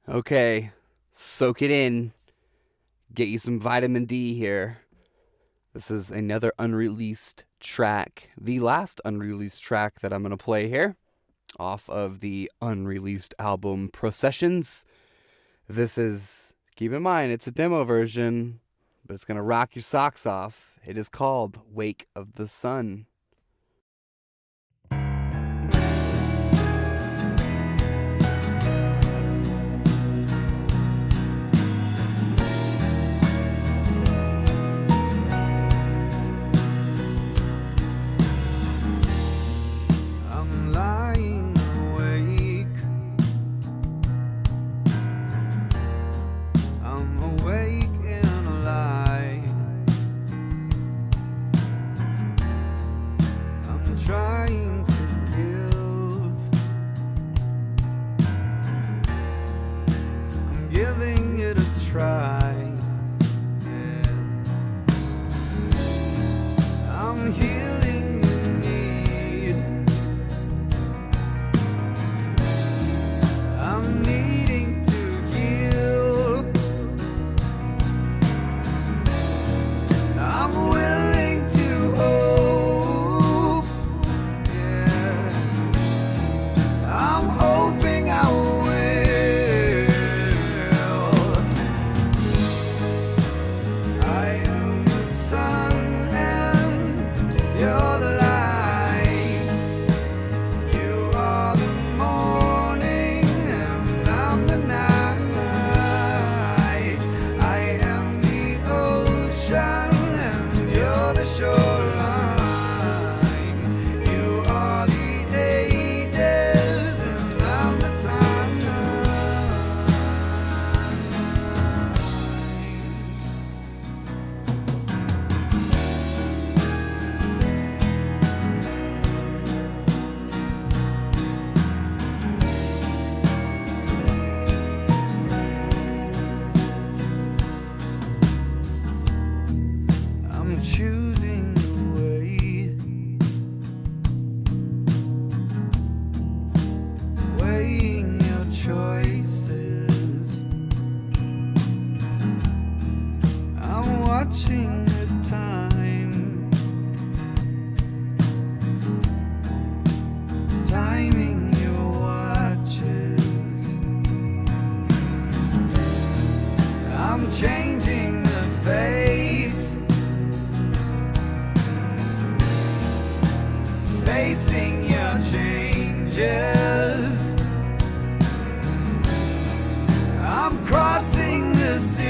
Okay, soak it in. Get you some vitamin D here. This is another unreleased track. The last unreleased track that I'm going to play here off of the unreleased album Processions. This is, keep in mind, it's a demo version, but it's going to rock your socks off. It is called Wake of the Sun. I'm lying awake. I'm awake in a lie. I'm trying to give. I'm giving it a try. Yeah. I'm healing the need. I'm needing to heal. I'm willing to hope. Yeah. I'm hoping I will. I am the sun and you're the light. You are the morning and I'm the night. I am the ocean and you're the shoreline. You are the ages and I'm the timeline. I'm choosing the way, weighing your choices. I'm watching the time, timing your watches. I'm changing the face, facing your changes. I'm crossing the sea.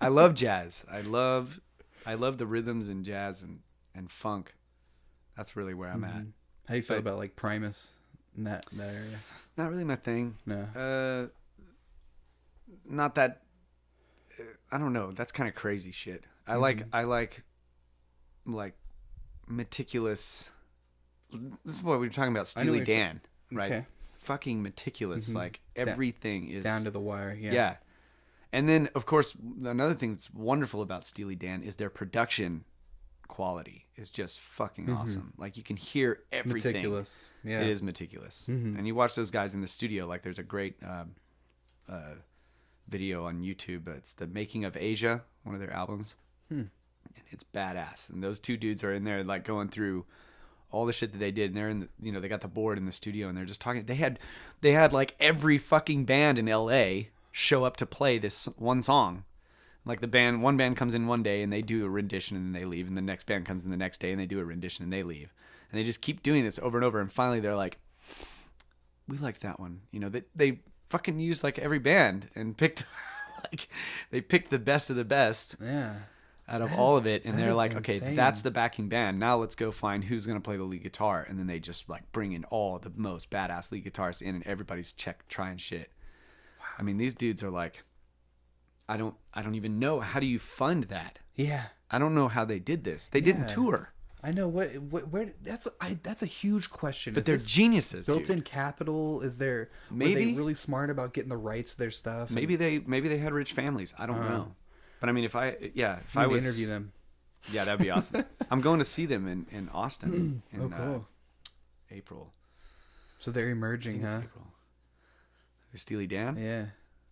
I love jazz. I love the rhythms in jazz and funk. That's really where I'm at. How do you feel about like Primus in that area? Not really my thing. No. Not that. I don't know. That's kind of crazy shit. I like meticulous. This is what we were talking about. Steely Dan, right? Okay. Fucking meticulous. Like everything is down to the wire. Yeah. Yeah. And then, of course, another thing that's wonderful about Steely Dan is their production quality is just fucking awesome. Like you can hear everything. Meticulous. Yeah. It is meticulous. And you watch those guys in the studio. Like there's a great video on YouTube. It's the Making of Asia, one of their albums. And it's badass. And those two dudes are in there like going through all the shit that they did. And they're in the, they got the board in the studio and they're just talking. They had like every fucking band in LA show up to play this one song. Like one band comes in one day and they do a rendition and then they leave, and the next band comes in the next day and they do a rendition and they leave, and they just keep doing this over and over, and finally they're like, we liked that one. They fucking used like every band and picked they picked the best of the best out of all of it, and they're like, insane. Okay, that's the backing band, now let's go find who's going to play the lead guitar, and then they just like bring in all the most badass lead guitarists in, and everybody's trying shit. I mean, these dudes are like, I don't even know. How do you fund that? Yeah. I don't know how they did this. They didn't tour. I know where that's a huge question. But they're geniuses. Built-in capital. Is there? Maybe were they really smart about getting the rights to their stuff. Maybe they had rich families. I don't know. But I mean, if I was interview them, yeah, that'd be awesome. I'm going to see them in Austin in cool. April. So they're emerging, huh? April. Steely Dan? Yeah.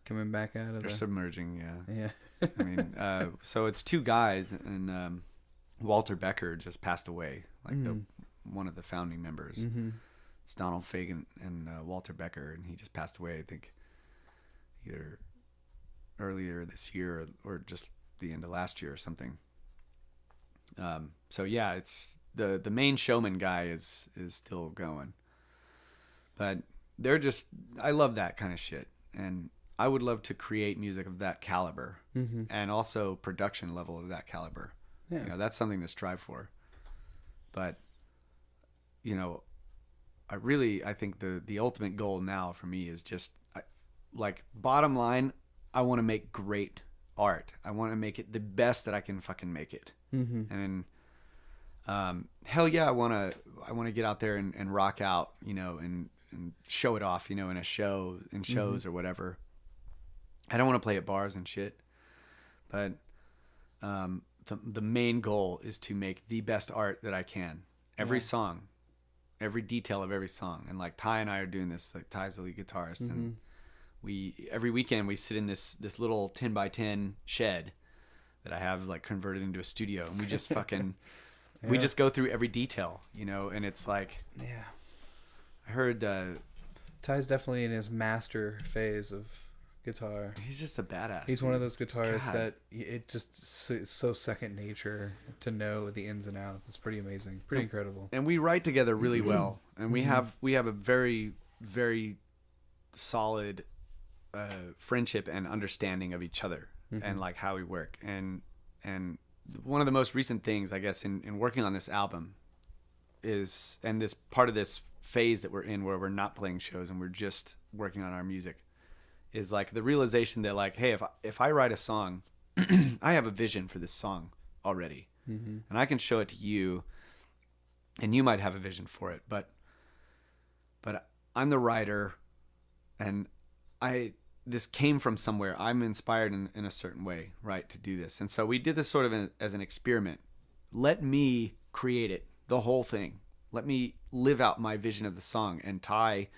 Coming back out of They're submerging, yeah. Yeah. I mean, so it's two guys, and Walter Becker just passed away, like one of the founding members. It's Donald Fagen and Walter Becker, and he just passed away, I think, either earlier this year or just the end of last year or something. So yeah, it's the main showman guy is still going. But I love that kind of shit, and I would love to create music of that caliber, and also production level of that caliber. Yeah. That's something to strive for. But I think the ultimate goal now for me is just like, bottom line, I want to make great art. I want to make it the best that I can fucking make it. And hell yeah, I want to get out there and rock out, and show it off, in shows or whatever. I don't want to play at bars and shit, but the main goal is to make the best art that I can. Every song, every detail of every song. And like Ty and I are doing this, like Ty's the lead guitarist, and every weekend we sit in this little 10x10 shed that I have like converted into a studio, and we just fucking we just go through every detail, and it's like, I heard Ty's definitely in his master phase of guitar. He's just a badass. He's one of those guitarists that it just is so second nature to know the ins and outs. It's pretty amazing, pretty incredible. And we write together really well, and we have a very, very solid friendship and understanding of each other, and like how we work. And one of the most recent things, I guess, in working on this album is, and this part of this phase that we're in where we're not playing shows and we're just working on our music, is like the realization that like, hey, if I write a song, I have a vision for this song already, and I can show it to you, and you might have a vision for it, but I'm the writer, and this came from somewhere. I'm inspired in a certain way, right, to do this. And so we did this sort of as an experiment. Let me create it, the whole thing. Let me live out my vision of the song. And Ty,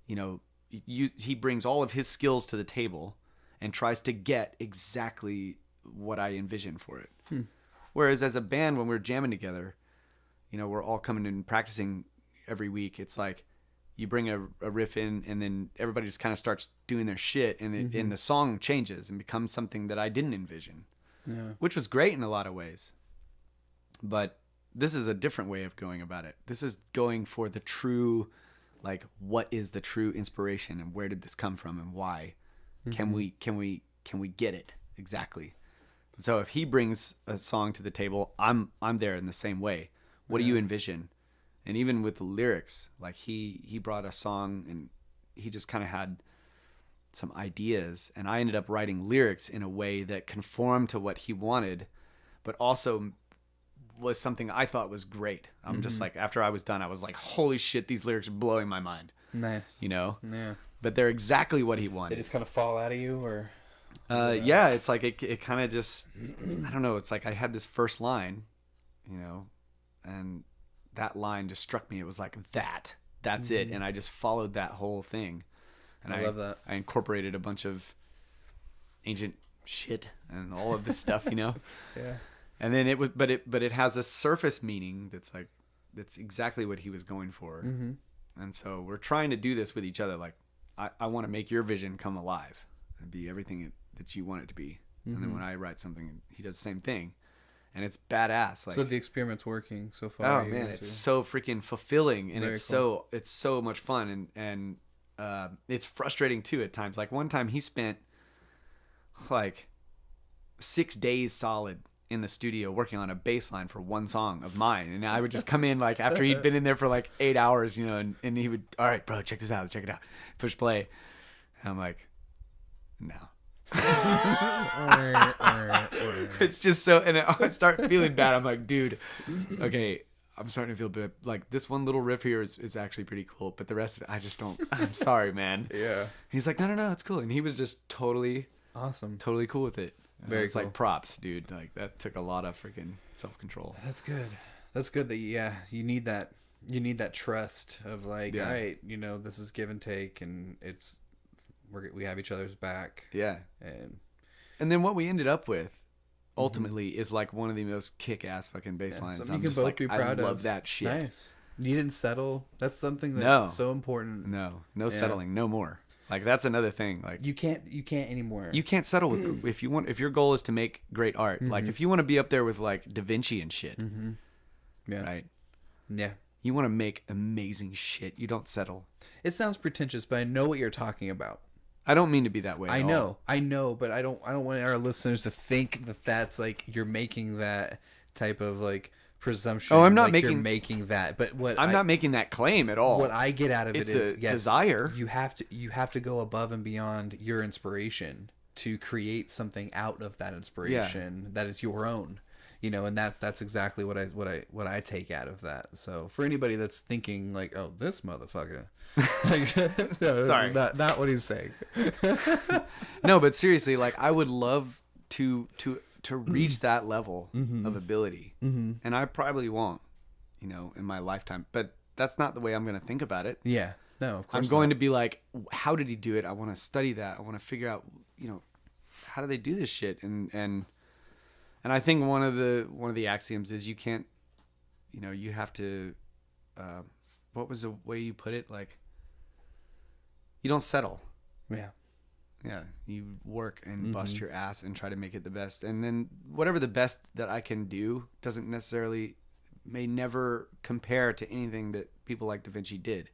he brings all of his skills to the table and tries to get exactly what I envision for it. Whereas as a band, when we're jamming together, we're all coming in and practicing every week. It's like you bring a riff in, and then everybody just kind of starts doing their shit, and and the song changes and becomes something that I didn't envision, which was great in a lot of ways. But this is a different way of going about it. This is going for the true, like, what is the true inspiration, and where did this come from, and why? Can we get it exactly? So if he brings a song to the table, I'm there in the same way. What do you envision? And even with the lyrics, like he brought a song and he just kind of had some ideas, and I ended up writing lyrics in a way that conformed to what he wanted, but also was something I thought was great. I'm just like, after I was done, I was like, holy shit, these lyrics are blowing my mind. Nice. You know? Yeah. But they're exactly what he wanted. They just kind of fall out of you, or? Yeah, it's like it kind of just, I don't know. It's like I had this first line, you know, and that line just struck me. It was like that's it. And I just followed that whole thing. And I love that. I incorporated a bunch of ancient shit and all of this stuff, you know? Yeah. And then but it has a surface meaning that's exactly what he was going for. Mm-hmm. And so we're trying to do this with each other. Like, I want to make your vision come alive and be everything that you want it to be. And then when I write something, he does the same thing. And it's badass. Like, so the experiment's working so far. oh man, it's so freaking fulfilling, and it's cool. so much fun, and it's frustrating too at times. Like one time he spent like 6 days solid in the studio working on a bass line for one song of mine, and I would just come in like after he'd been in there for like 8 hours, you know, and he would, all right, bro, check this out, check it out, push play, and I'm like, no. It's just so, and I start feeling bad. I'm like, dude, okay, I'm starting to feel bad. Like this one little riff here is actually pretty cool, but the rest of it, I just don't. I'm sorry, man. Yeah. He's like, no, it's cool, and he was just totally awesome, cool with it. Very it's cool. like props, dude. Like that took a lot of freaking self-control. That's good that you need that trust of like, all right, you know, this is give and take, and we have each other's back. Yeah. And then what we ended up with ultimately is like one of the most kick-ass fucking bass lines. Something I'm you can just both like, be proud I love of. that shit. Nice. You didn't settle. That's something that's so important. No settling, no more. Like that's another thing. Like you can't anymore. you can't settle with if your goal is to make great art. Like if you want to be up there with like Da Vinci and shit. Yeah. Right? Yeah. You want to make amazing shit. You don't settle. It sounds pretentious, but I know what you're talking about. I don't mean to be that way. I know, but I don't want our listeners to think that that's like you're making that type of like presumption. Oh, I'm not like you're making that. But I'm not making that claim at all. What I get out of it's it is a desire. You have to go above and beyond your inspiration to create something out of that inspiration that is your own. You know, and that's exactly what I take out of that. So for anybody that's thinking like, oh, this motherfucker, like, no, sorry, not what he's saying. No, but seriously, like I would love to reach that level of ability, and I probably won't, you know, in my lifetime. But that's not the way I'm going to think about it. Yeah, no, of course I'm going to be like, how did he do it? I want to study that. I want to figure out, you know, how do they do this shit? And I think one of the axioms is you can't, you know, you have to, what was the way you put it? Like, you don't settle. Yeah. Yeah. You work and bust your ass and try to make it the best. And then whatever the best that I can do may never compare to anything that people like Da Vinci did.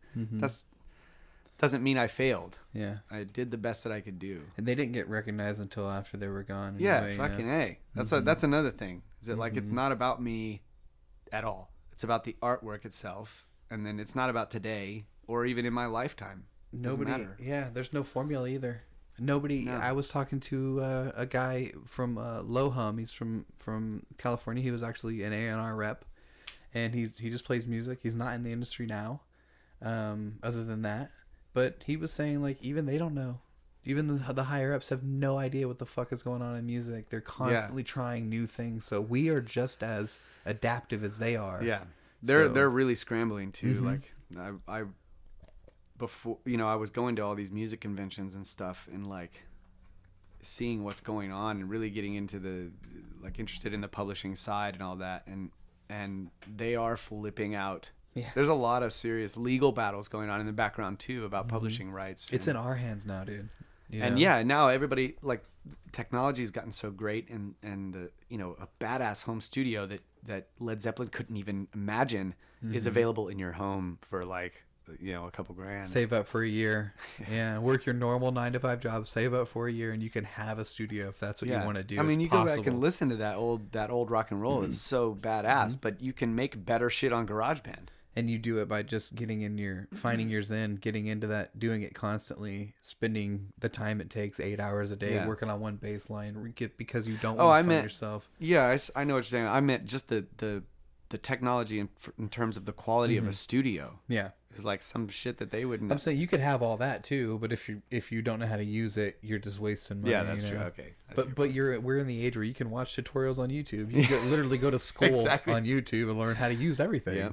Doesn't mean I failed. Yeah. I did the best that I could do. And they didn't get recognized until after they were gone. Yeah, anyway, fucking A. That's another thing. Is that like it's not about me at all. It's about the artwork itself, and then it's not about today or even in my lifetime. Doesn't matter. Yeah, there's no formula either. Nobody. No. I was talking to a guy from Low Hum. He's from California. He was actually an A&R rep, and he just plays music. He's not in the industry now, other than that. But he was saying like even they don't know. Even the higher ups have no idea what the fuck is going on in music. They're constantly trying new things. So we are just as adaptive as they are. Yeah, they're really scrambling too. Like I before, you know, I was going to all these music conventions and stuff, and like seeing what's going on and really getting into the like interested in the publishing side and all that, and they are flipping out. Yeah. There's a lot of serious legal battles going on in the background too about publishing rights. It's in our hands now, dude. You and know? yeah, now everybody, like, technology's gotten so great, and the, you know, a badass home studio that Led Zeppelin couldn't even imagine is available in your home for like a couple grand. Save up for a year. Yeah, work your normal 9-to-5 job, save up for a year, and you can have a studio if that's what you want to do. I mean, it's you possible. go back and listen to that old rock and roll. It's so badass, but you can make better shit on GarageBand. And you do it by just finding your zen, getting into that, doing it constantly, spending the time it takes, 8 hours a day, working on one bass line, because you don't want to find yourself. Yeah, I know what you're saying. I meant just the technology in terms of the quality of a studio. Yeah. Is like some shit that they wouldn't. I'm saying you could have all that too, but if you don't know how to use it, you're just wasting money. Yeah, that's true. Okay. But we're in the age where you can watch tutorials on YouTube. You can literally go to school on YouTube and learn how to use everything. Yeah.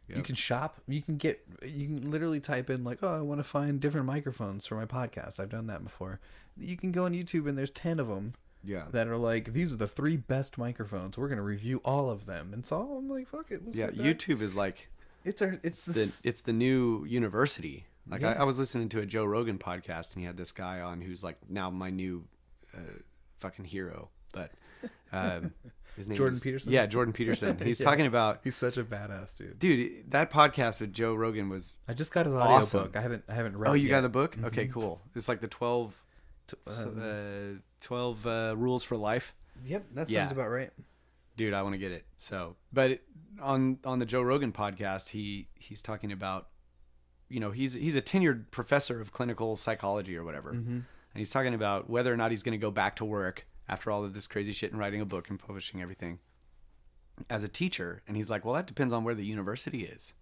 Yep. You can shop. You can literally type in like, oh, I want to find different microphones for my podcast. I've done that before. You can go on YouTube and there's 10 of them. Yeah. That are like, these are the 3 best microphones. We're gonna review all of them. And so I'm like, fuck it. YouTube is like, it's the new university. Like I was listening to a Joe Rogan podcast and he had this guy on who's like now my new fucking hero. But his name Jordan Peterson. Yeah, Jordan Peterson. He's talking about. He's such a badass dude. Dude, that podcast with Joe Rogan was. I just got his audio book. I haven't read. Oh, it you yet. got the book? Mm-hmm. Okay, cool. It's like the 12 rules for life. Yep, that sounds about right. Dude, I want to get it. So, but on the Joe Rogan podcast, he's talking about, he's a tenured professor of clinical psychology or whatever, and he's talking about whether or not he's going to go back to work after all of this crazy shit and writing a book and publishing everything as a teacher. And he's like, well, that depends on where the university is.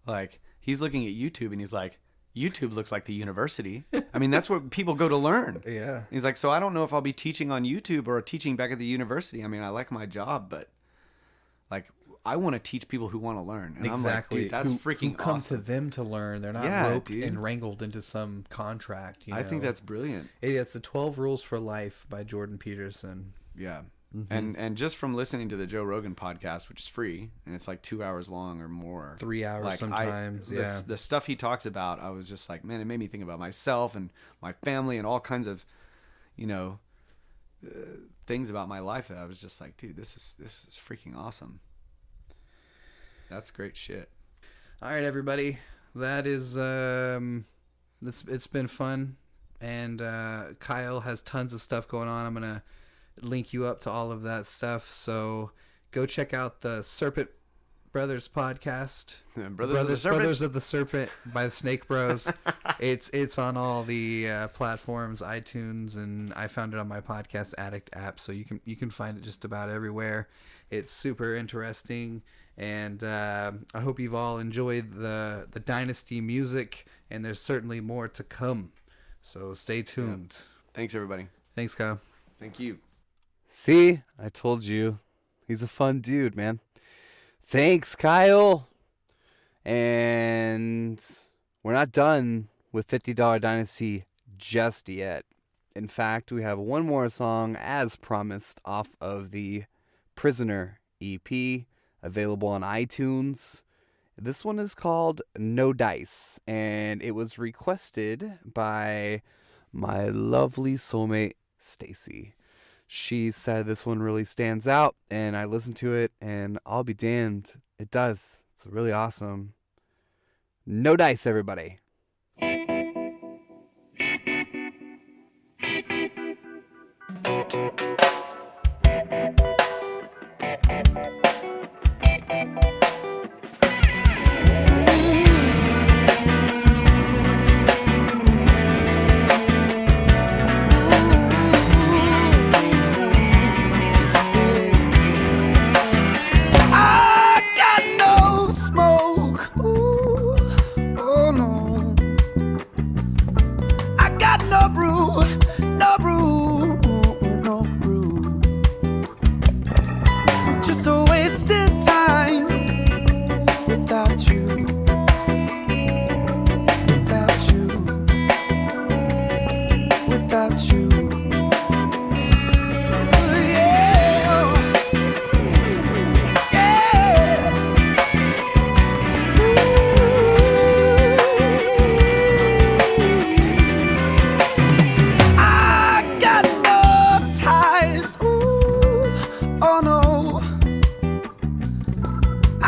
Like, he's looking at YouTube and he's like, YouTube looks like the university. I mean, that's where people go to learn. Yeah. He's like, so I don't know if I'll be teaching on YouTube or teaching back at the university. I mean, I like my job, but like, I want to teach people who want to learn. And exactly. I'm like, dude, that's freaking who come awesome. to them to learn. They're not roped and wrangled into some contract. I think that's brilliant. It's the 12 Rules for Life by Jordan Peterson. Yeah. And just from listening to the Joe Rogan podcast, which is free, and it's like 2 hours long or more. 3 hours sometimes. The stuff he talks about, I was just like, man, it made me think about myself and my family and all kinds of, things about my life that I was just like, dude, this is freaking awesome. That's great shit. All right, everybody. That is it's been fun, and Kyle has tons of stuff going on. I'm gonna link you up to all of that stuff, so go check out the Serpent Brothers podcast. Brothers of the Serpent by the Snake Bros. It's on all the platforms, iTunes, and I found it on my Podcast Addict app, so you can find it just about everywhere. It's super interesting, and I hope you've all enjoyed the Dynasty music, and there's certainly more to come, so stay tuned. Yeah. Thanks, everybody. Thanks, Kyle. Thank you. See, I told you, he's a fun dude, man. Thanks, Kyle. And we're not done with $50 Dynasty just yet. In fact, we have one more song as promised off of the Prisoner EP, available on iTunes. This one is called No Dice, and it was requested by my lovely soulmate, Stacy. She said this one really stands out, and I listened to it, and I'll be damned, it does. It's really awesome. No dice, everybody.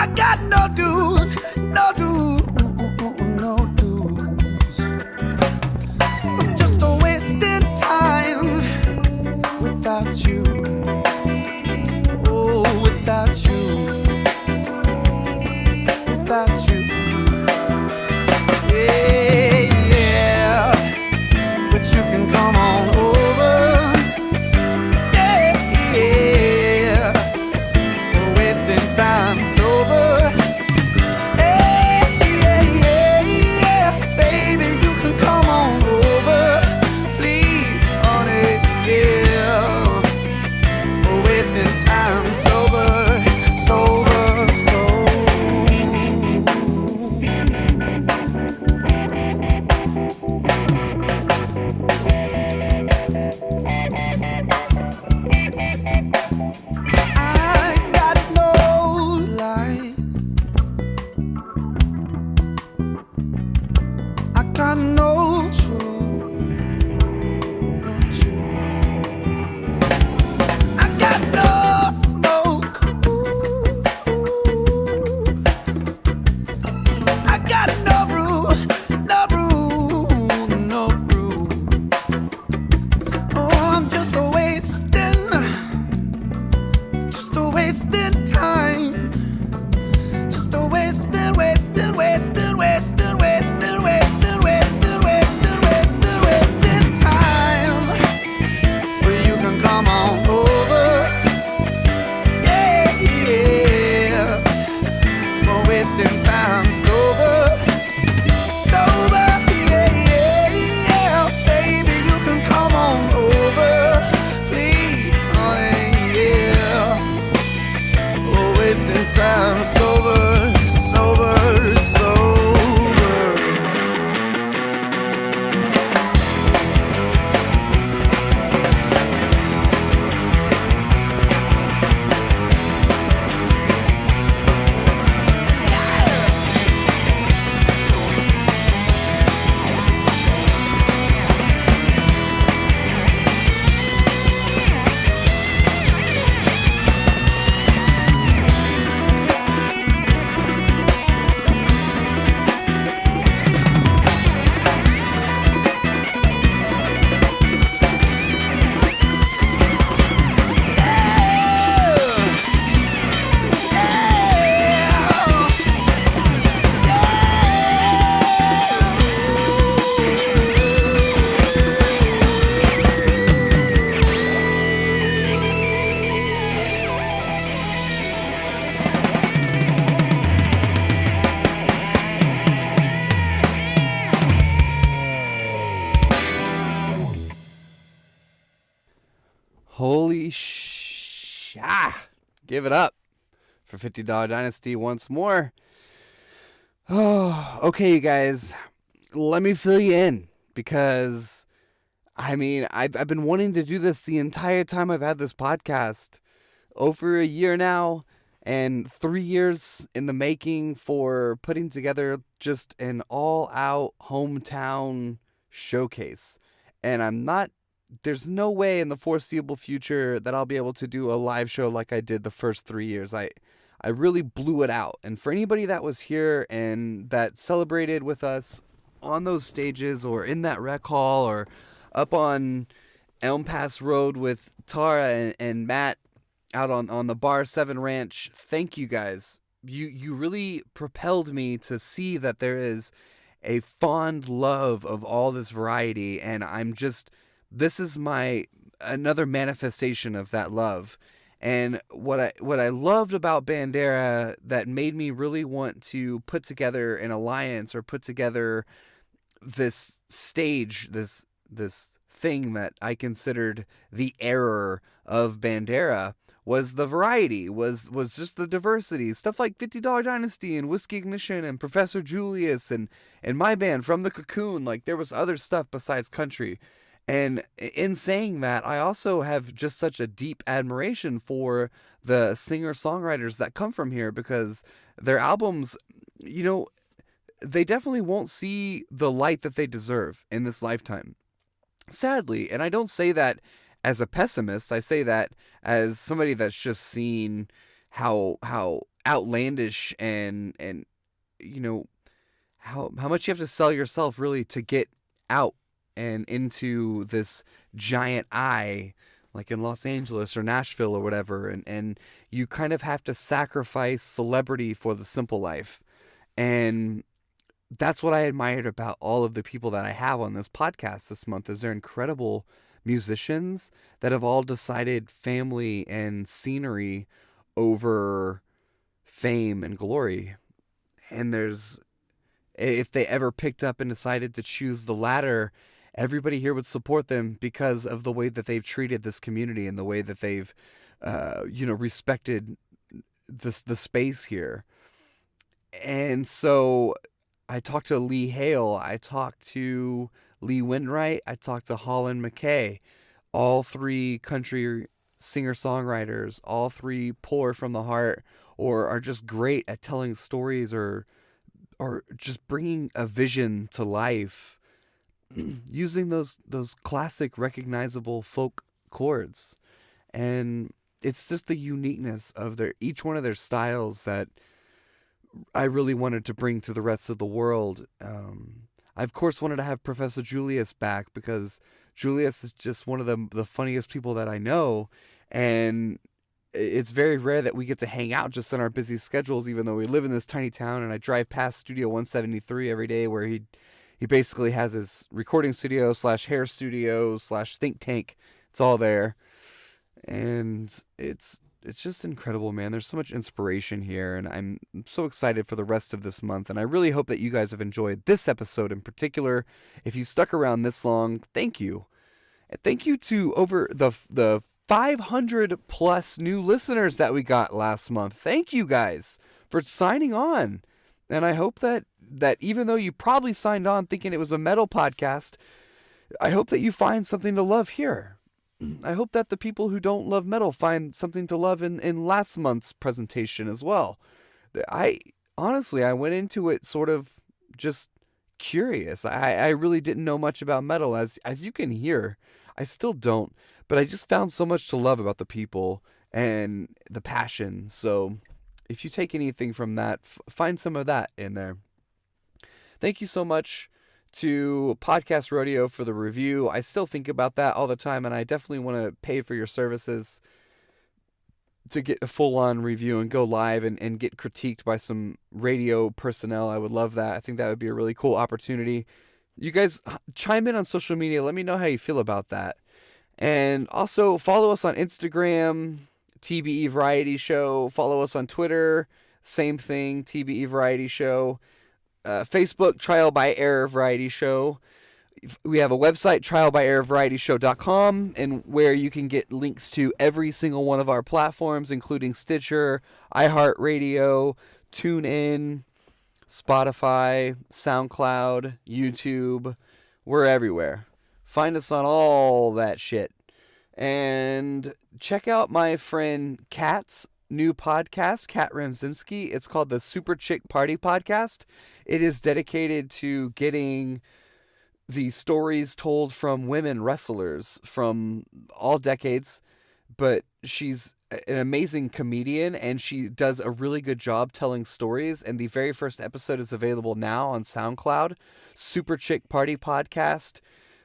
I got no dues, no dues. without you. Yeah, yeah. But you can come on over. Yeah, yeah. We're wasting time sober. Yeah, yeah, yeah, yeah. Baby, you can come on over. Please, honey, yeah. We're wasting time sober, sober, sober. I got no life. I got no truth, no truth. I got no smoke. I got no brew, no brew, no brew. Oh, I'm just a wasting time. Just a wasting, wasting, wasting, wasting, wasting, wasting, wasting, wasting, wasting, wasting time. Well, you can come on over. Yeah, yeah. We're wasting time sober. Sober, yeah, yeah, yeah. Baby, you can come on over. Please, honey, yeah. We're wasting time sober, sober, sober. Holy give it up for $50 Dynasty once more. Oh, okay, you guys, let me fill you in, because I mean, I've been wanting to do this the entire time I've had this podcast. Over a year now, and 3 years in the making for putting together just an all-out hometown showcase. And there's no way in the foreseeable future that I'll be able to do a live show like I did the first 3 years. I really blew it out. And for anybody that was here and that celebrated with us on those stages or in that rec hall or up on Elm Pass Road with Tara and Matt out on the Bar 7 Ranch, thank you guys. You really propelled me to see that there is a fond love of all this variety, and this is another manifestation of that love. And what I loved about Bandera that made me really want to put together an alliance or put together this stage, this thing that I considered the error of Bandera, was the variety, was just the diversity. Stuff like $50 Dynasty and Whiskey Ignition and Professor Julius and my band From the Cocoon. Like, there was other stuff besides country. And in saying that, I also have just such a deep admiration for the singer-songwriters that come from here, because their albums, they definitely won't see the light that they deserve in this lifetime. Sadly, and I don't say that as a pessimist, I say that as somebody that's just seen how outlandish and how much you have to sell yourself really to get out and into this giant eye, like in Los Angeles or Nashville or whatever, and you kind of have to sacrifice celebrity for the simple life. And that's what I admired about all of the people that I have on this podcast this month, is they're incredible musicians that have all decided family and scenery over fame and glory. And if they ever picked up and decided to choose the latter, everybody here would support them because of the way that they've treated this community and the way that they've, respected the space here. And so I talked to Lee Hale, I talked to Lee Winwright, I talked to Holland McKay, all three country singer-songwriters, all three puller from the heart, or are just great at telling stories or just bringing a vision to life using those classic recognizable folk chords. And it's just the uniqueness of each one of their styles that I really wanted to bring to the rest of the world. I of course wanted to have Professor Julius back because Julius is just one of the funniest people that I know, and it's very rare that we get to hang out just in our busy schedules, even though we live in this tiny town and I drive past Studio 173 every day, where he basically has his recording studio / hair studio / think tank. It's all there. And it's just incredible, man. There's so much inspiration here, and I'm so excited for the rest of this month. And I really hope that you guys have enjoyed this episode in particular. If you stuck around this long, thank you. And thank you to over the 500 plus new listeners that we got last month. Thank you guys for signing on. And I hope that even though you probably signed on thinking it was a metal podcast, I hope that you find something to love here. I hope that the people who don't love metal find something to love in last month's presentation as well. I went into it sort of just curious. I really didn't know much about metal, as you can hear. I still don't, but I just found so much to love about the people and the passion. So if you take anything from that, find some of that in there. Thank you so much to Podcast Rodeo for the review. I still think about that all the time, and I definitely want to pay for your services to get a full-on review and go live and get critiqued by some radio personnel. I would love that. I think that would be a really cool opportunity. You guys chime in on social media. Let me know how you feel about that. And also follow us on Instagram, TBE Variety Show. Follow us on Twitter, same thing, TBE Variety Show. Facebook, Trial by Error Variety Show. We have a website, trialbyerrorvarietyshow.com, and where you can get links to every single one of our platforms, including Stitcher, iHeartRadio, TuneIn, Spotify, SoundCloud, YouTube. We're everywhere. Find us on all that shit. And check out my friend Kat's new podcast, Kat Ramzimski. It's called the Super Chick Party Podcast. It is dedicated to getting the stories told from women wrestlers from all decades, but she's an amazing comedian and she does a really good job telling stories. And the very first episode is available now on SoundCloud. Super Chick Party Podcast.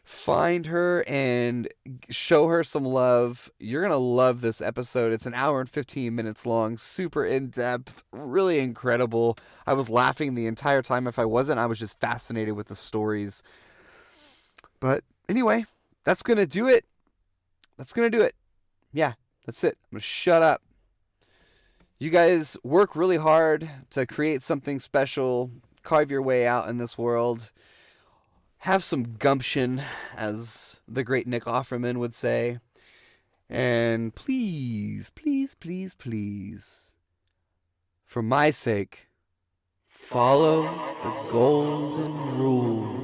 Find her and show her some love. You're going to love this episode. It's an hour and 15 minutes long, super in-depth, really incredible. I was laughing the entire time. If I wasn't, I was just fascinated with the stories. But anyway, that's going to do it. Yeah, that's it. I'm going to shut up. You guys work really hard to create something special. Carve your way out in this world. Have some gumption, as the great Nick Offerman would say. And please, please, please, please, for my sake, follow the golden rule.